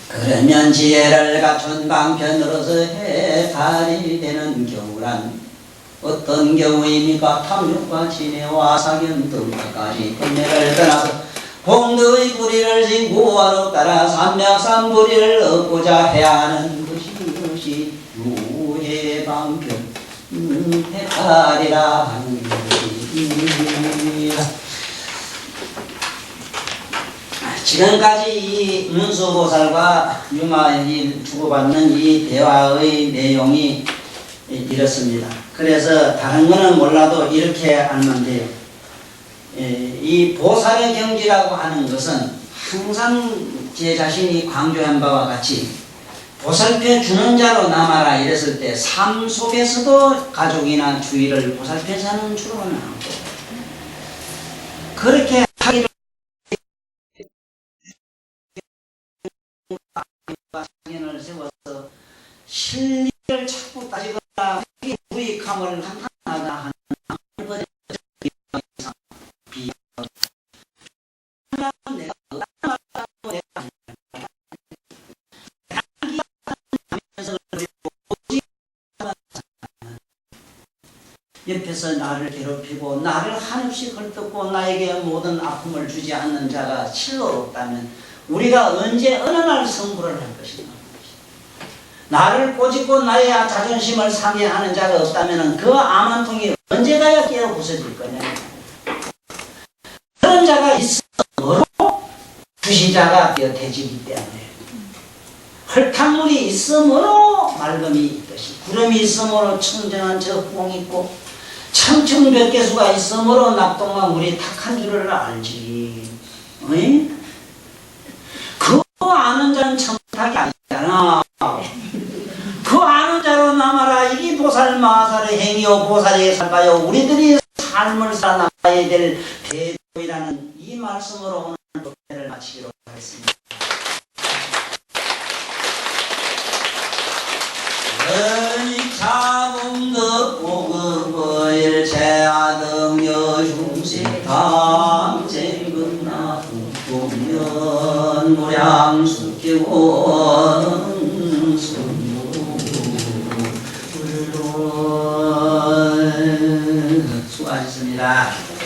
B: 그러면 지혜를 갖춘 방편으로서 해탈이 되는 경우란 어떤 경우입니까? 탐욕과 진해와 사견 등까지 번뇌를 떠나서 공덕의 뿌리를 심고 따라 삼맥삼부리를 얻고자 해야 하는 것이 유해방편 해탈이라 하는 것입니다. 지금까지 이 문수보살과 유마이 주고받는 이 대화의 내용이 이렇습니다. 그래서 다른 거는 몰라도 이렇게 알면 돼요. 이 보살의 경지라고 하는 것은 항상 제 자신이 강조한 바와 같이 보살펴 주는 자로 남아라 이랬을 때 삶 속에서도 가족이나 주위를 보살펴 사는 주로는 않고 그렇게 하기를 상견을 세워서 실리를 자꾸 따지거나 무익함을 한탄하다 하는 옆에서 나를 괴롭히고 나를 한없이 헐뜯고 나에게 모든 아픔을 주지 않는 자가 실로 없다면 우리가 언제 어느 날 성불을 할 것인가? 나를 꼬집고 나의 자존심을 상해하는 자가 없다면 그 암 한 통이 언제 가야 깨어 부서질 거냐? 그런 자가 있으므로 주시자가 되어지기 때문에 헐탕물이 있으므로 맑음이 있듯이 구름이 있으므로 청정한 저 뽕이 있고 청청백개수가 있으므로 낙동강 물이 탁한 줄을 알지. 어이? 그 아는 자는 청탁이 아니잖아. 그 아는 자로 남아라. 이게 보살 마살의 행위요 보살의 살바요. 우리들이 삶을 살아나가야 될 대도이라는 이 말씀으로 오늘 독해를 마치기로 하겠습니다. 보면 무량수 깨원 수무불론 수고하셨습니다.